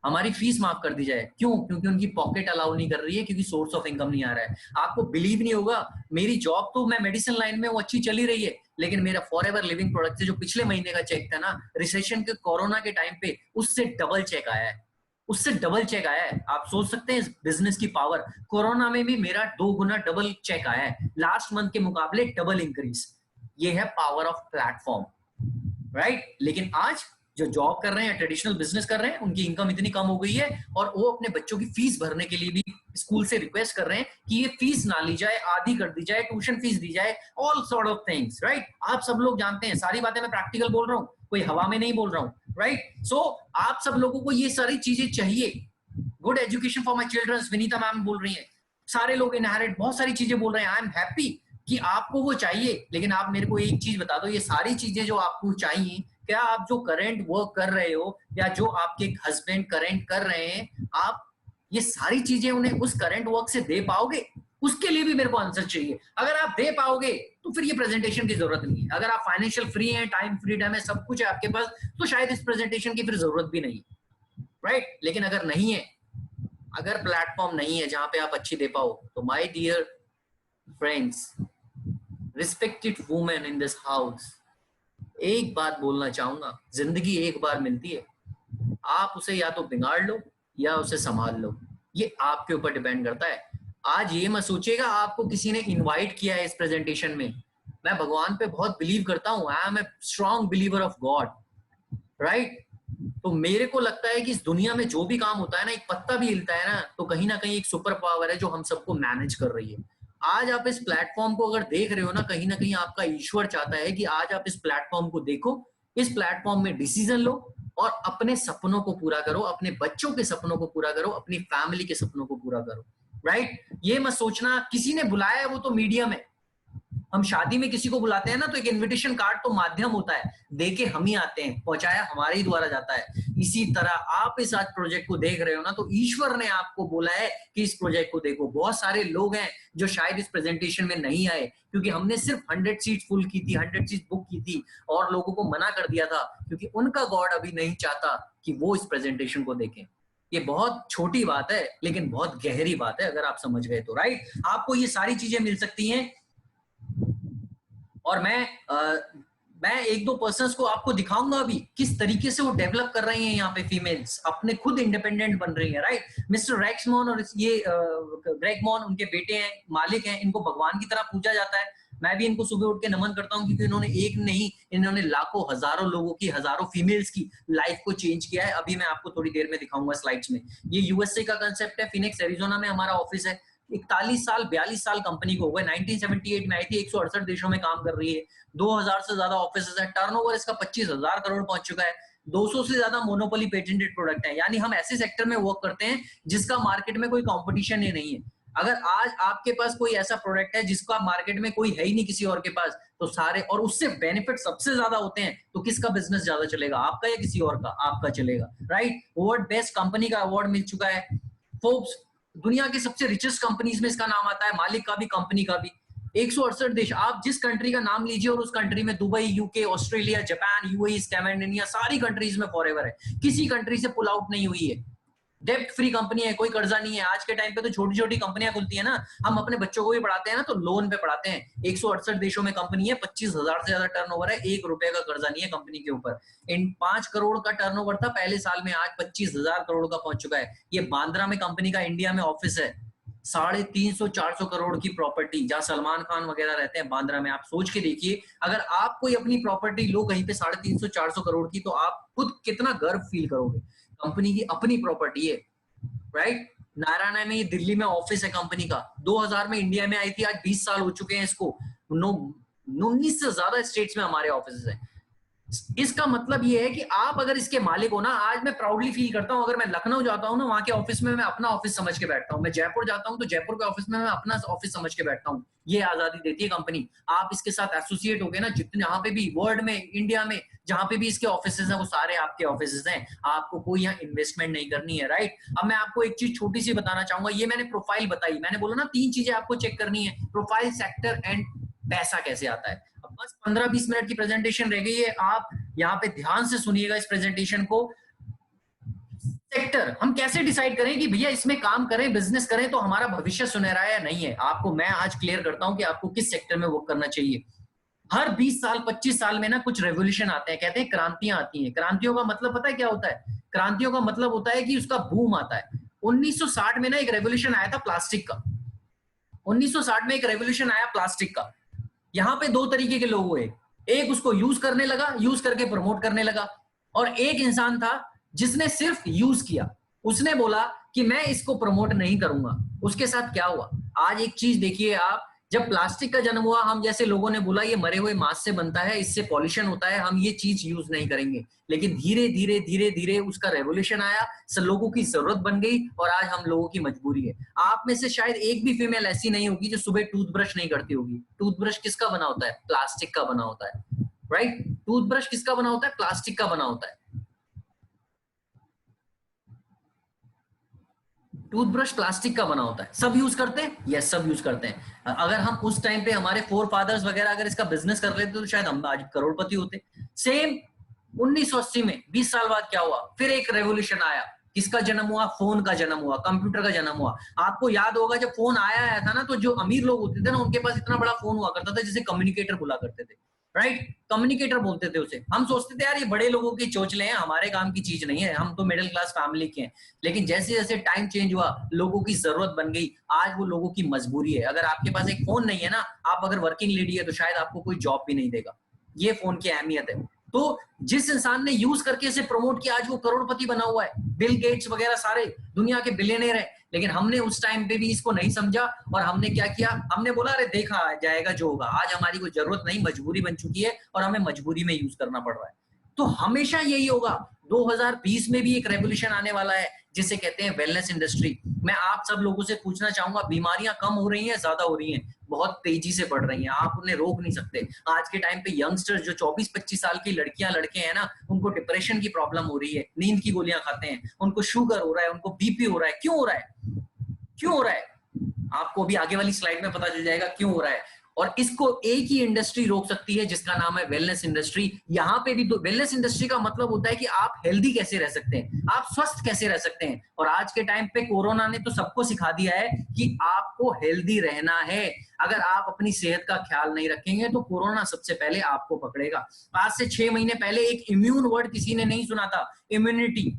हमारी फीस माफ कर दी जाए। क्यों? क्योंकि उनकी पॉकेट अलाउ नहीं कर रही है, क्योंकि सोर्स ऑफ इनकम नहीं आ रहा है। आपको बिलीव नहीं होगा, मेरी जॉब तो, मैं मेडिसिन लाइन में, वो अच्छी चली रही है, लेकिन मेरा फॉरएवर लिविंग प्रोडक्ट से जो पिछले महीने का चेक था ना, रिसेशन के कोरोना के टाइम पे, उससे डबल चेक आया है। आप सोच सकते हैं इस बिजनेस की पावर। कोरोना में भी मेरा 2 गुना डबल चेक आया है, लास्ट मंथ के मुकाबले डबल इंक्रीज। ये है पावर ऑफ प्लेटफॉर्म, राइट? लेकिन आज जो जॉब कर रहे हैं, ट्रेडिशनल बिजनेस कर रहे हैं, उनकी इनकम इतनी कम हो गई है और वो अपने बच्चों की फीस भरने के लिए भी स्कूल से रिक्वेस्ट कर रहे हैं कि ये फीस ना ली जाए, आधी कर दी जाए, ट्यूशन फीस दी जाए, all sort of things, right? आप सब लोग जानते हैं, सारी बातें मैं प्रैक्टिकल बोल रहा हूँ, कोई हवा में नहीं बोल रहा हूँ, राइट? सो आप सब लोगों को ये सारी चीजें चाहिए। Good education for my children, Vinita ma'am बोल रही है, सारे लोग इनहेरिट बहुत सारी चीजें बोल रहे हैं। आई एम हैप्पी कि आपको वो चाहिए, लेकिन आप मेरे को एक चीज बता दो, ये सारी चीजें जो आपको चाहिए, क्या आप जो करंट वर्क कर रहे हो या जो आपके हस्बैंड करंट कर रहे हैं, आप ये सारी चीजें उन्हें उस करंट वर्क से दे पाओगे? उसके लिए भी मेरे को आंसर चाहिए। अगर आप दे पाओगे तो फिर ये प्रेजेंटेशन की जरूरत नहीं है। अगर आप फाइनेंशियल फ्री हैं, टाइम फ्रीडम है, सब कुछ है आपके पास, तो शायद इस प्रेजेंटेशन की फिर जरूरत भी नहीं, राइट? लेकिन अगर नहीं है, अगर प्लेटफॉर्म नहीं है जहां पे आप अच्छी दे पाओ, तो my dear friends, respected women in this house, एक बात बोलना चाहूंगा, जिंदगी एक बार मिलती है, आप उसे या तो बिगाड़ लो या उसे संभाल लो, ये आपके ऊपर डिपेंड करता है। आज ये मत सोचिएगा आपको किसी ने इनवाइट किया है इस प्रेजेंटेशन में। मैं भगवान पे बहुत बिलीव करता हूँ, I am a strong believer of God, right? तो मेरे को लगता है कि इस दुनिया में जो भी काम होता है ना, एक पत्ता भी हिलता है ना, तो कहीं ना कहीं एक सुपर पावर है जो हम सबको मैनेज कर रही है। आज आप इस प्लेटफॉर्म को अगर देख रहे हो ना कहीं आपका ईश्वर चाहता है कि आज आप इस प्लेटफॉर्म को देखो, इस प्लेटफॉर्म में डिसीजन लो और अपने सपनों को पूरा करो, अपने बच्चों के सपनों को पूरा करो, अपनी फैमिली के सपनों को पूरा करो, राइट? ये मत सोचना किसी ने बुलाया है, वो तो मीडियम है। हम शादी में किसी को बुलाते हैं ना, तो एक इनविटेशन कार्ड तो माध्यम होता है, देके हम ही आते हैं, पहुंचाया हमारे ही द्वारा जाता है। इसी तरह आप इस आज प्रोजेक्ट को देख रहे हो ना, तो ईश्वर ने आपको बोला है कि इस प्रोजेक्ट को देखो। बहुत सारे लोग हैं जो शायद इस प्रेजेंटेशन में नहीं आए, क्योंकि हमने सिर्फ 100 सीट फुल की थी, 100 सीट बुक की थी और लोगों को मना कर दिया था, क्योंकि उनका गॉड अभी नहीं चाहता कि वो इस प्रेजेंटेशन को देखें। ये बहुत छोटी बात है, लेकिन बहुत गहरी बात है अगर आप समझ गए तो, राइट? आपको ये सारी चीजें मिल सकती हैं। और मैं 1-2 पर्सन्स को आपको दिखाऊंगा अभी किस तरीके से वो डेवलप कर रही हैं। यहाँ पे फीमेल्स अपने खुद इंडिपेंडेंट बन रही हैं, राइट? मिस्टर रेक्समॉन और ये ग्रेग मॉन, उनके बेटे हैं, मालिक हैं, इनको भगवान की तरह पूजा जाता है। मैं भी इनको सुबह उठ के नमन करता हूँ, क्योंकि इन्होंने एक नहीं, इन्होंने लाखों हजारों लोगों की, हजारों फीमेल्स की लाइफ को चेंज किया है। अभी मैं आपको थोड़ी देर में दिखाऊंगा स्लाइड्स में। ये यूएसए का कंसेप्ट है, फिनिक्स एरिजोना में हमारा ऑफिस है। 42 साल कंपनी को हो गए, 1978 में आई थी, 168 देशों में काम कर रही है, 2000 से ज्यादा ऑफिस है, टर्नओवर इसका 25,000 करोड़ पहुंच चुका है। 200 से ज्यादा मोनोपोली पेटेंटेड प्रोडक्ट है। यानी हम ऐसे सेक्टर में वर्क करते हैं जिसका मार्केट में कोई कंपटीशन ही नहीं है। अगर आज आपके पास कोई ऐसा प्रोडक्ट है जिसका मार्केट में कोई है ही नहीं किसी और के पास, तो सारे, और उससे बेनिफिट सबसे ज्यादा होते हैं, तो किसका बिजनेस ज्यादा चलेगा, आपका या किसी और का? आपका चलेगा, राइट? वर्ल्ड बेस्ट कंपनी का अवार्ड मिल चुका है, फोर्ब्स दुनिया के सबसे रिचेस्ट कंपनीज में इसका नाम आता है, मालिक का भी, कंपनी का भी। 168 देश, आप जिस कंट्री का नाम लीजिए और उस कंट्री में Dubai, UK, Australia, Japan, UAE, Scandinavia, सारी कंट्रीज में फॉरएवर है, किसी कंट्री से पुल आउट नहीं हुई है। डेब्ट फ्री कंपनी है, कोई कर्जा नहीं है। आज के टाइम पे तो छोटी छोटी कंपनियां खुलती है ना, हम अपने बच्चों को भी पढ़ाते हैं ना, तो लोन पे पढ़ाते हैं। 168 देशों में कंपनी है, 25,000 से ज्यादा टर्नओवर है, 1 रुपए का कर्जा नहीं है कंपनी के ऊपर। इन 5 करोड़ का टर्नओवर था पहले साल में, आज 25,000 करोड़ का पहुंच चुका है। ये बांद्रा में कंपनी का इंडिया में ऑफिस है। 350-400 करोड़ की प्रॉपर्टी, जहां सलमान खान वगैरह रहते हैं, बांद्रा में। आप सोच के देखिए, अगर आप कोई अपनी प्रॉपर्टी लो कहीं पे 350-400 करोड़ की, तो आप खुद कितना गर्व फील करोगे। कंपनी की अपनी प्रॉपर्टी है, राइट? नारायण में, दिल्ली में ऑफिस है कंपनी का। 2000 में इंडिया में आई थी, आज 20 साल हो चुके हैं इसको। 19 से ज्यादा स्टेट्स में हमारे ऑफिस है। इसका मतलब ये है कि आप अगर इसके मालिक हो ना, आज मैं प्राउडली फील करता हूं, अगर मैं लखनऊ जाता हूं ना, वहां के ऑफिस में मैं अपना ऑफिस समझ के बैठता हूं। मैं जयपुर जाता हूं तो जयपुर के ऑफिस में मैं अपना ऑफिस समझ के बैठता हूं। ये आजादी देती है कंपनी। आप इसके साथ एसोसिएट हो गए ना, जितने जहां पे भी वर्ल्ड में, इंडिया में जहां पे भी इसके ऑफिस हैं, वो सारे आपके ऑफिस हैं। आपको कोई यहाँ इन्वेस्टमेंट नहीं करनी है, राइट? अब मैं आपको एक चीज छोटी सी बताना चाहूंगा। ये मैंने प्रोफाइल बताई, मैंने बोला ना 3 चीजें आपको चेक करनी है, प्रोफाइल, सेक्टर एंड पैसा कैसे आता है। अब बस 15-20 मिनट की प्रेजेंटेशन रह गई है, आप यहाँ पे ध्यान से सुनिएगा इस प्रेजेंटेशन को। सेक्टर हम कैसे डिसाइड करें कि भैया इसमें काम करें, बिजनेस करें तो हमारा भविष्य सुनहरा है या नहीं है। आपको मैं आज क्लियर करता हूं कि आपको किस सेक्टर में वर्क करना चाहिए। हर 20 साल 25 साल में ना कुछ रेवोल्यूशन आते हैं, कहते हैं क्रांतियां आती हैं। क्रांतियों का मतलब पता है क्या होता है? क्रांतियों का मतलब होता है कि उसका बूम आता है। 1960 में ना एक रेवोल्यूशन आया था प्लास्टिक का। 1960 में एक रेवोल्यूशन आया प्लास्टिक का। यहां पे 2 तरीके के लोग हुए, एक उसको यूज करने लगा, यूज करके प्रमोट करने लगा, और एक इंसान था जिसने सिर्फ यूज किया। उसने बोला कि मैं इसको प्रमोट नहीं करूंगा। उसके साथ क्या हुआ? आज एक चीज देखिए आप, जब प्लास्टिक का जन्म हुआ, हम जैसे लोगों ने बोला ये मरे हुए मांस से बनता है, इससे पॉल्यूशन होता है, हम ये चीज यूज नहीं करेंगे। लेकिन धीरे धीरे धीरे धीरे उसका रेवोल्यूशन आया, सब लोगों की जरूरत बन गई, और आज हम लोगों की मजबूरी है। आप में से शायद एक भी फीमेल ऐसी नहीं होगी जो सुबह टूथब्रश नहीं करती होगी। टूथब्रश किसका बना होता है? प्लास्टिक का बना होता है, राइट? टूथब्रश किसका बना होता है? प्लास्टिक का बना होता है। टूथब्रश प्लास्टिक का बना होता है। सब यूज करते हैं? यस, सब यूज करते हैं। अगर हम उस टाइम पे हमारे फोर फादर्स वगैरह अगर इसका बिजनेस कर लेते तो शायद हम आज करोड़पति होते। सेम 1980 में 20 साल बाद क्या हुआ? फिर एक रेवोल्यूशन आया। किसका जन्म हुआ? फोन का जन्म हुआ, कंप्यूटर का जन्म हुआ। आपको याद होगा जब फोन आया था ना, तो जो अमीर लोग होते थे ना, उनके पास इतना बड़ा फोन हुआ करता था जिसे कम्युनिकेटर बोला करते थे, राइट? कम्युनिकेटर बोलते थे उसे। हम सोचते थे यार ये बड़े लोगों की चोचले हैं, हमारे काम की चीज नहीं है, हम तो मिडिल क्लास फैमिली के हैं। लेकिन जैसे जैसे टाइम चेंज हुआ, लोगों की जरूरत बन गई, आज वो लोगों की मजबूरी है। अगर आपके पास एक फोन नहीं है ना, आप अगर वर्किंग लेडी है, तो शायद आपको कोई जॉब भी नहीं देगा। ये फोन की अहमियत है। तो जिस इंसान ने यूज करके इसे प्रमोट किया, आज वो करोड़पति बना हुआ है। बिल गेट्स वगैरह सारे दुनिया के बिलियनेयर हैं। लेकिन हमने उस टाइम पे भी इसको नहीं समझा, और हमने क्या किया? हमने बोला अरे देखा जाएगा जो होगा। आज हमारी कोई जरूरत नहीं, मजबूरी बन चुकी है, और हमें मजबूरी में यूज करना पड़ रहा है। तो हमेशा यही होगा। 2020 में भी एक रेवोल्यूशन आने वाला है जिसे कहते हैं वेलनेस इंडस्ट्री। मैं आप सब लोगों से पूछना चाहूंगा, बीमारियां कम हो रही हैं, ज्यादा हो रही हैं? बहुत तेजी से बढ़ रही हैं, आप उन्हें रोक नहीं सकते। आज के टाइम पे यंगस्टर्स जो 24-25 साल की लड़कियां लड़के हैं ना, उनको डिप्रेशन की प्रॉब्लम हो रही है, नींद की गोलियां खाते हैं, उनको शुगर हो रहा है, उनको बीपी हो रहा है। क्यों हो रहा है? क्यों हो रहा है? आपको अभी आगे वाली स्लाइड में पता चल जाएगा क्यों हो रहा है। और इसको एक ही इंडस्ट्री रोक सकती है जिसका नाम है वेलनेस इंडस्ट्री। यहां पे भी वेलनेस इंडस्ट्री का मतलब होता है कि आप हेल्दी कैसे रह सकते हैं, आप स्वस्थ कैसे रह सकते हैं। और आज के टाइम पे कोरोना ने तो सबको सिखा दिया है कि आपको हेल्दी रहना है। अगर आप अपनी सेहत का ख्याल नहीं रखेंगे तो कोरोना सबसे पहले आपको पकड़ेगा। आज से 6 महीने पहले एक इम्यून वर्ड किसी ने नहीं सुना था, इम्यूनिटी।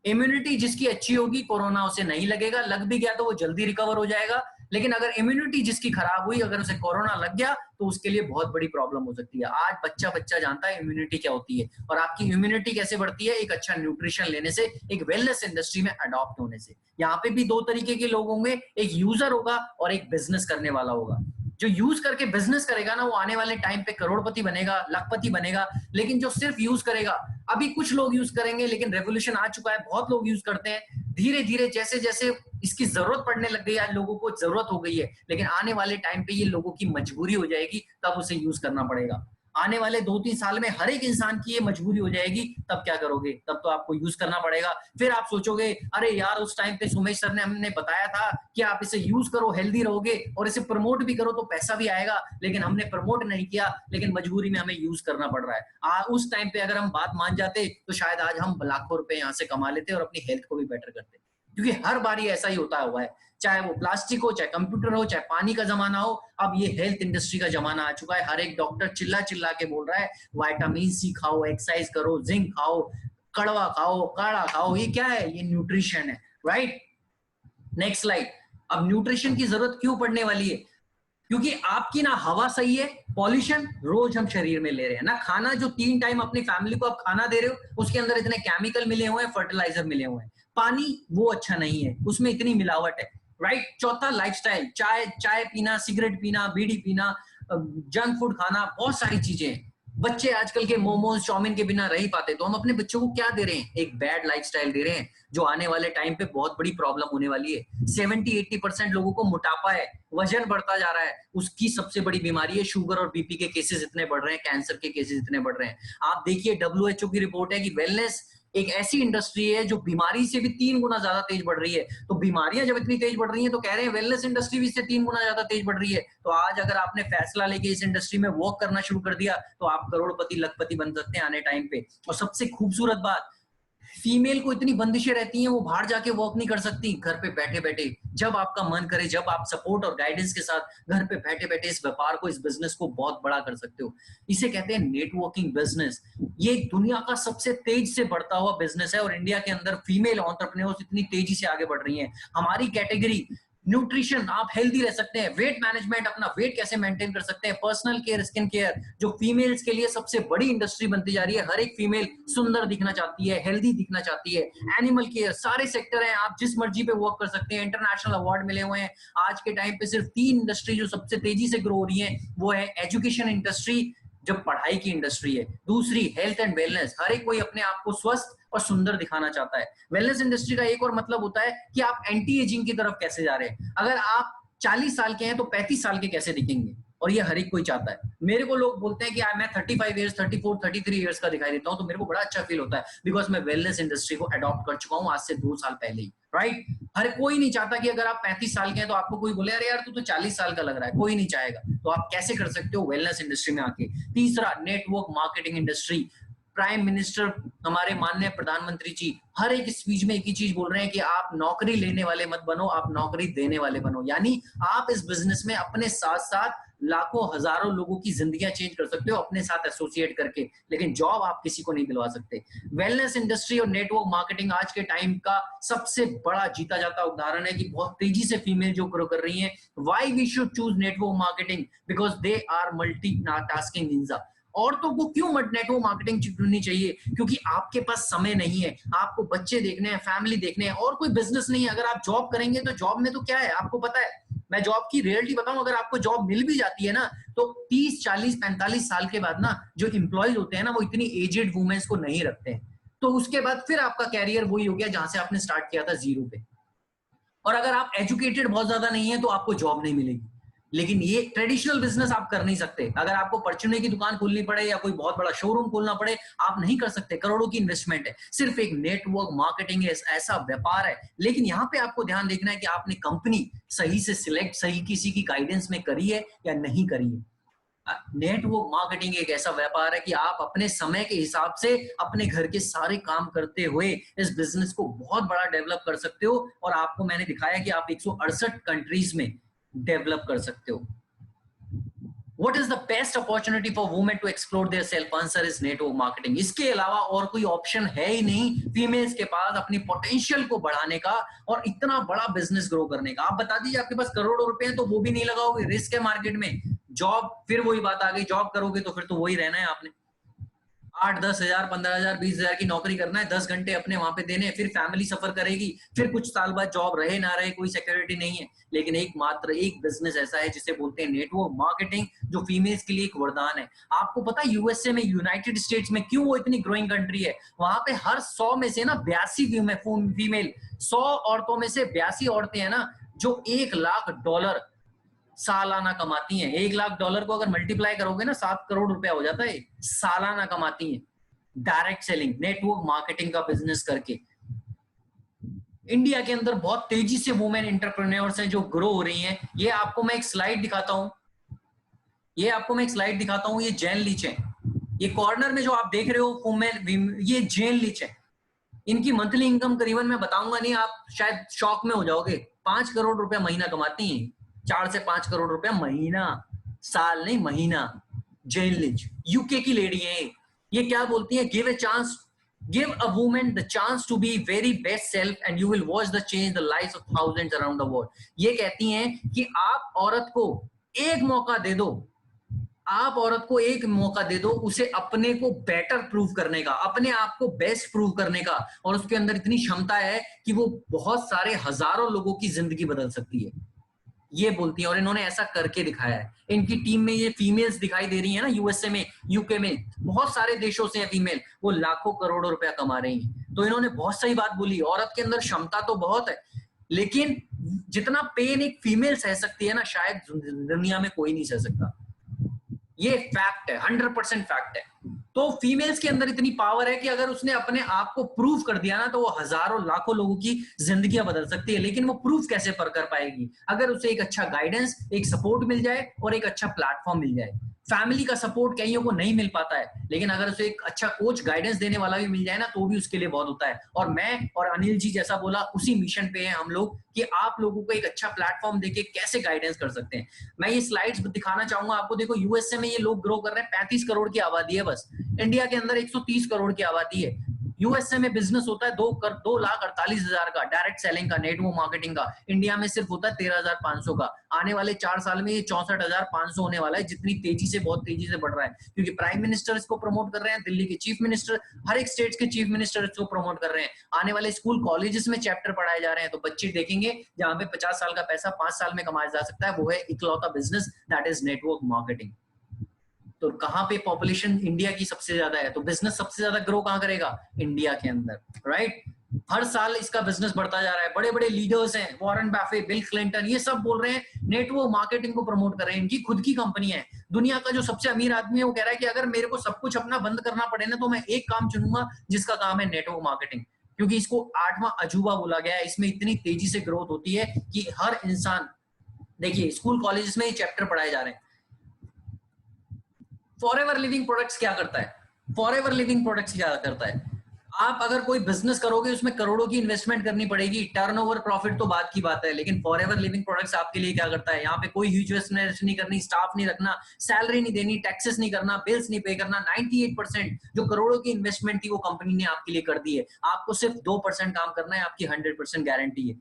इम्यूनिटी जिसकी अच्छी होगी, कोरोना उसे नहीं लगेगा, लग भी गया तो वो जल्दी रिकवर हो जाएगा। लेकिन अगर इम्यूनिटी जिसकी खराब हुई, अगर उसे कोरोना लग गया, तो उसके लिए बहुत बड़ी प्रॉब्लम हो सकती है। आज बच्चा बच्चा जानता है इम्यूनिटी क्या होती है, और आपकी इम्यूनिटी कैसे बढ़ती है? एक अच्छा न्यूट्रिशन लेने से, एक वेलनेस इंडस्ट्री में अडॉप्ट होने से। यहाँ पे भी 2 तरीके के लोग होंगे, एक यूजर होगा और एक बिजनेस करने वाला होगा। जो यूज करके बिजनेस करेगा ना वो आने वाले टाइम पे करोड़पति बनेगा, लखपति बनेगा। लेकिन जो सिर्फ यूज करेगा, अभी कुछ लोग यूज करेंगे लेकिन रेवोल्यूशन आ चुका है, बहुत लोग यूज करते हैं। धीरे धीरे जैसे जैसे इसकी जरूरत पड़ने लग गई, आज लोगों को जरूरत हो गई है, लेकिन आने वाले टाइम पे ये लोगों की मजबूरी हो जाएगी, तब उसे यूज करना पड़ेगा। आने वाले 2-3 साल में हर एक इंसान की ये मजबूरी हो जाएगी, तब क्या करोगे? तब तो आपको यूज करना पड़ेगा। फिर आप सोचोगे अरे यार उस टाइम पे सुमेश सर ने हमने बताया था कि आप इसे यूज करो, हेल्दी रहोगे और इसे प्रमोट भी करो तो पैसा भी आएगा, लेकिन हमने प्रमोट नहीं किया, लेकिन मजबूरी में हमें यूज करना पड़ रहा है। उस टाइम पे अगर हम बात मान जाते तो शायद आज हम लाखों रुपए यहाँ से कमा लेते और अपनी हेल्थ को भी बेटर करते, क्योंकि हर बार ऐसा ही होता हुआ है, चाहे वो प्लास्टिक हो, चाहे कंप्यूटर हो, चाहे पानी का जमाना हो। अब ये हेल्थ इंडस्ट्री का जमाना आ चुका है। हर एक डॉक्टर चिल्ला चिल्ला के बोल रहा है विटामिन सी खाओ, एक्सरसाइज करो, जिंक खाओ, कड़वा खाओ, काढ़ा खाओ। ये क्या है? ये न्यूट्रिशन है, राइट? Next slide. अब न्यूट्रिशन की जरूरत क्यों पड़ने वाली है? क्योंकि आपकी ना हवा सही है, पॉल्यूशन रोज हम शरीर में ले रहे हैं ना, खाना जो 3 टाइम अपनी फैमिली को आप खाना दे रहे हो उसके अंदर इतने केमिकल मिले हुए हैं, फर्टिलाइजर मिले हुए हैं। पानी वो अच्छा नहीं है, उसमें इतनी मिलावट है, राइट? चौथा लाइफस्टाइल, चाय पीना, सिगरेट पीना, बीड़ी पीना, जंक फूड खाना, बहुत सारी चीजें हैं। बच्चे आजकल के मोमोज चाउमीन के बिना रह ही पाते, तो हम अपने बच्चों को क्या दे रहे हैं? एक बैड लाइफस्टाइल दे रहे हैं, जो आने वाले टाइम पे बहुत बड़ी प्रॉब्लम होने वाली है। 70-80% लोगों को मोटापा है, वजन बढ़ता जा रहा है, उसकी सबसे बड़ी बीमारी है शुगर और बीपी के केसेस इतने बढ़ रहे हैं, कैंसर के केसेस इतने बढ़ रहे हैं। आप देखिए WHO की रिपोर्ट है कि वेलनेस एक ऐसी इंडस्ट्री है जो बीमारी से भी 3 गुना ज्यादा तेज बढ़ रही है। तो बीमारियां जब इतनी तेज बढ़ रही हैं तो कह रहे हैं वेलनेस इंडस्ट्री भी इससे 3 गुना ज्यादा तेज बढ़ रही है। तो आज अगर आपने फैसला लेके इस इंडस्ट्री में वर्क करना शुरू कर दिया तो आप करोड़पति लखपति बन सकते हैं आने टाइम पे। और सबसे खूबसूरत बात, फीमेल को इतनी बंदिशें रहती हैं, वो बाहर जाके वर्क नहीं कर सकती, घर पे बैठे बैठे जब आपका मन करे, जब आप सपोर्ट और गाइडेंस के साथ घर पे बैठे बैठे इस व्यापार को, इस बिजनेस को बहुत बड़ा कर सकते हो। इसे कहते हैं नेटवर्किंग बिजनेस। ये दुनिया का सबसे तेज से बढ़ता हुआ बिजनेस है और इंडिया के अंदर फीमेल एंटरप्रेन्योर्स इतनी तेजी से आगे बढ़ रही हैं। हमारी कैटेगरी न्यूट्रिशन, आप हेल्दी रह सकते हैं, वेट मैनेजमेंट, अपना वेट कैसे मेंटेन कर सकते हैं, पर्सनल केयर, स्किन केयर, जो फीमेल्स के लिए सबसे बड़ी इंडस्ट्री बनती जा रही है। हर एक फीमेल सुंदर दिखना चाहती है, हेल्दी दिखना चाहती है। एनिमल केयर, सारे सेक्टर हैं, आप जिस मर्जी पे वर्क कर सकते हैं। इंटरनेशनल अवार्ड मिले हुए हैं। आज के टाइम पे सिर्फ 3 इंडस्ट्री जो सबसे तेजी से ग्रो हो रही है, वो है एजुकेशन इंडस्ट्री, जो पढ़ाई की इंडस्ट्री है, दूसरी हेल्थ एंड वेलनेस, हर एक कोई अपने आप को स्वस्थ और सुंदर दिखाना चाहता है। वेलनेस इंडस्ट्री का एक और मतलब होता है कि आप एंटी एजिंग की तरफ कैसे जा रहे हैं। अगर आप 40 साल के हैं तो 35 साल के कैसे दिखेंगे, और ये हर एक कोई चाहता है। मेरे को लोग बोलते हैं कि मैं 35 इयर्स, 34, 33 इयर्स का दिखाई देता हूं, तो मेरे को बड़ा अच्छा फील होता है, बिकॉज मैं वेलनेस इंडस्ट्री को अडॉप्ट कर चुका हूं आज से 2 साल पहले ही, राइट? हर कोई नहीं चाहता कि अगर आप 35 साल के हैं तो आपको कोई बोले अरे यार तू तो 40 साल का लग रहा है, कोई नहीं चाहेगा। तो आप कैसे कर सकते हो? वेलनेस इंडस्ट्री में आके। तीसरा, network marketing industry. Prime minister, हमारे माननीय प्रधानमंत्री जी हर एक स्पीच में एक ही चीज बोल रहे हैं कि आप नौकरी लेने वाले मत बनो, आप नौकरी देने वाले बनो। यानी आप इस बिजनेस में अपने साथ साथ लाखों हजारों लोगों की जिंदगियां चेंज कर सकते हो अपने साथ एसोसिएट करके, लेकिन जॉब आप किसी को नहीं दिलवा सकते। वेलनेस इंडस्ट्री और नेटवर्क मार्केटिंग आज के टाइम का सबसे बड़ा जीता जाता उदाहरण है कि बहुत तेजी से फीमेल जो ग्रो कर रही हैं। Why we should choose network marketing? Because they are multitasking ninja. औरतों को क्यों नेटवर्क मार्केटिंग चुननी चाहिए? क्योंकि आपके पास समय नहीं है, आपको बच्चे देखने हैं, फैमिली देखने हैं, और कोई बिजनेस नहीं है। अगर आप जॉब करेंगे तो जॉब में तो क्या है आपको पता है। मैं जॉब की रियलिटी बताऊं, अगर आपको जॉब मिल भी जाती है ना तो 30, 40, 45 साल के बाद ना जो एम्प्लॉयज होते हैं ना वो इतनी एजेड वुमेन्स को नहीं रखते हैं। तो उसके बाद फिर आपका कैरियर वही हो गया जहां से आपने स्टार्ट किया था, 0 पे। और अगर आप एजुकेटेड बहुत ज्यादा नहीं है तो आपको जॉब नहीं मिलेगी। लेकिन ये ट्रेडिशनल बिजनेस आप कर नहीं सकते। अगर आपको परचूने की दुकान खोलनी पड़े या कोई बहुत बड़ा शोरूम खोलना पड़े, आप नहीं कर सकते, करोड़ों की इन्वेस्टमेंट है। सिर्फ एक नेटवर्क मार्केटिंग ऐसा व्यापार है। लेकिन यहाँ पे आपको ध्यान देखना है कि आपने कंपनी सही से सिलेक्ट, सही किसी की गाइडेंस में करी है या नहीं करी है। नेटवर्क मार्केटिंग एक ऐसा व्यापार है कि आप अपने समय के हिसाब से अपने घर के सारे काम करते हुए इस बिजनेस को बहुत बड़ा डेवलप कर सकते हो। और आपको मैंने दिखाया कि आप 168 कंट्रीज में डेवलप कर सकते हो। What is the best opportunity for women to explore their self? Answer is network marketing. इसके अलावा और कोई ऑप्शन है ही नहीं फीमेल्स के पास अपनी पोटेंशियल को बढ़ाने का और इतना बड़ा बिजनेस ग्रो करने का। आप बता दीजिए, आपके पास करोड़ों रुपए हैं तो वो भी नहीं लगाओगे, रिस्क है मार्केट में। जॉब, फिर वही बात आ गई, जॉब करोगे तो फिर तो वही रहना है आपने। 8-10 हजार, 15 हजार, 20 हजार की नौकरी करना है, 10 घंटे अपने वहां पे देने, फिर फैमिली सफर करेगी, फिर कुछ साल बाद जॉब रहे ना रहे कोई सिक्योरिटी नहीं है। लेकिन एक बिजनेस ऐसा है जिसे बोलते हैं नेटवर्क मार्केटिंग, जो फीमेल्स के लिए एक वरदान है। आपको पता है यूएसए में, यूनाइटेड स्टेट्स में क्यों वो इतनी ग्रोइंग कंट्री है? वहां पे हर 100 में से ना 82 फीमेल, 100 औरतों में से 82 औरतें हैं ना जो $1 लाख सालाना कमाती हैं। $1 लाख को अगर मल्टीप्लाई करोगे ना 7 करोड़ रुपया हो जाता है, सालाना कमाती हैं डायरेक्ट सेलिंग, नेटवर्क मार्केटिंग का बिजनेस करके। इंडिया के अंदर बहुत तेजी से वुमेन एंटरप्रेन्योर्स हैं जो ग्रो हो रही हैं। ये आपको मैं एक स्लाइड दिखाता हूं, ये जैन लीच है। ये कॉर्नर में जो आप देख रहे हो वुमेन, ये जैन लीच है। इनकी मंथली इनकम करीबन मैं बताऊंगा नहीं, आप शायद शॉक में हो जाओगे। 5 करोड़ रुपया महीना कमाती हैं, 4 से 5 करोड़ रुपया महीना, साल नहीं महीना। जैन लिंच यूके की लेडी है। ये क्या बोलती है? give a woman the chance to be very best self and you will watch the change the lives of thousands around the world। ये कहती हैं कि आप औरत को एक मौका दे दो, उसे अपने को बेटर प्रूव करने का, अपने आप को बेस्ट प्रूव करने का, और उसके अंदर इतनी क्षमता है कि वो बहुत सारे हजारों लोगों की जिंदगी बदल सकती है, ये बोलती है। और इन्होंने ऐसा करके दिखाया है। इनकी टीम में ये फीमेल्स दिखाई दे रही है ना, यूएसए में, यूके में, बहुत सारे देशों से है फीमेल, वो लाखों करोड़ों रुपया कमा रही हैं। तो इन्होंने बहुत सही बात बोली, औरत के अंदर क्षमता तो बहुत है, लेकिन जितना पेन एक फीमेल सह सकती है ना, शायद दुनिया में कोई नहीं सह सकता। ये फैक्ट है, 100% फैक्ट है। तो फीमेल्स के अंदर इतनी पावर है कि अगर उसने अपने आप को प्रूव कर दिया ना, तो वो हजारों लाखों लोगों की जिंदगियां बदल सकती है। लेकिन वो प्रूव कैसे कर पाएगी? अगर उसे एक अच्छा गाइडेंस, एक सपोर्ट मिल जाए और एक अच्छा प्लेटफॉर्म मिल जाए। फैमिली का सपोर्ट कईयों को नहीं मिल पाता है, लेकिन अगर उसे एक अच्छा कोच, गाइडेंस देने वाला भी मिल जाए ना, तो भी उसके लिए बहुत होता है। और मैं और अनिल जी जैसा बोला, उसी मिशन पे हैं हम लोग कि आप लोगों को एक अच्छा प्लेटफॉर्म देके कैसे गाइडेंस कर सकते हैं। मैं ये स्लाइड्स दिखाना चाहूंगा आपको। देखो यूएसए में ये लोग ग्रो कर रहे हैं, 35 करोड़ की आबादी है बस। इंडिया के अंदर 130 करोड़ की आबादी है। यूएसए में बिजनेस होता है 2,48,000 का डायरेक्ट सेलिंग का, नेटवर्क मार्केटिंग का। इंडिया में सिर्फ होता है 13,500 का। आने वाले 4 साल में ये 64,500 होने वाला है, जितनी तेजी से, बहुत तेजी से बढ़ रहा है, क्योंकि प्राइम मिनिस्टर इसको प्रमोट कर रहे हैं, दिल्ली के चीफ मिनिस्टर, हर एक स्टेट के चीफ मिनिस्टर इसको प्रमोट कर रहे हैं। आने वाले स्कूल कॉलेजेस में चैप्टर पढ़ाए जा रहे हैं, तो बच्चे देखेंगे जहां पे 50 साल का पैसा 5 साल में कमाया जा सकता है, वो है इकलौता business, that is network marketing. तो कहां पे पॉपुलेशन इंडिया की सबसे ज्यादा है, तो बिजनेस सबसे ज्यादा ग्रो कहां करेगा? इंडिया के अंदर, राइट। हर साल इसका बिजनेस बढ़ता जा रहा है। बड़े बड़े लीडर्स हैं, वॉरेन बफेट, बिल क्लिंटन, ये सब बोल रहे हैं नेटवर्क मार्केटिंग को प्रमोट कर रहे हैं। इनकी खुद की कंपनी है। दुनिया का जो सबसे अमीर आदमी है वो कह रहा है कि अगर मेरे को सब कुछ अपना बंद करना पड़े ना, तो मैं एक काम चुनूंगा जिसका काम है नेटवर्क मार्केटिंग, क्योंकि इसको 8वां अजूबा बोला गया है। इसमें इतनी तेजी से ग्रोथ होती है कि हर इंसान, देखिए स्कूल कॉलेजेस में ये चैप्टर पढ़ाए जा रहे हैं। फॉरएवर लिविंग प्रोडक्ट्स क्या करता है? फॉरएवर लिविंग प्रोडक्ट्स क्या करता है? आप अगर कोई बिजनेस करोगे, उसमें करोड़ों की इन्वेस्टमेंट करनी पड़ेगी, टर्नओवर, प्रॉफिट तो बात की बात है, लेकिन फॉरएवर लिविंग प्रोडक्ट्स आपके लिए क्या करता है? यहाँ पे कोई ह्यूज इन्वेस्टमेंट नहीं करनी, स्टाफ नहीं रखना, सैलरी नहीं देनी, टैक्सेस नहीं करना, बिल्स नहीं पे करना। 98% जो करोड़ों की इन्वेस्टमेंट थी वो कंपनी ने आपके लिए कर दी है। आपको सिर्फ 2% काम करना है, आपकी 100% गारंटी है।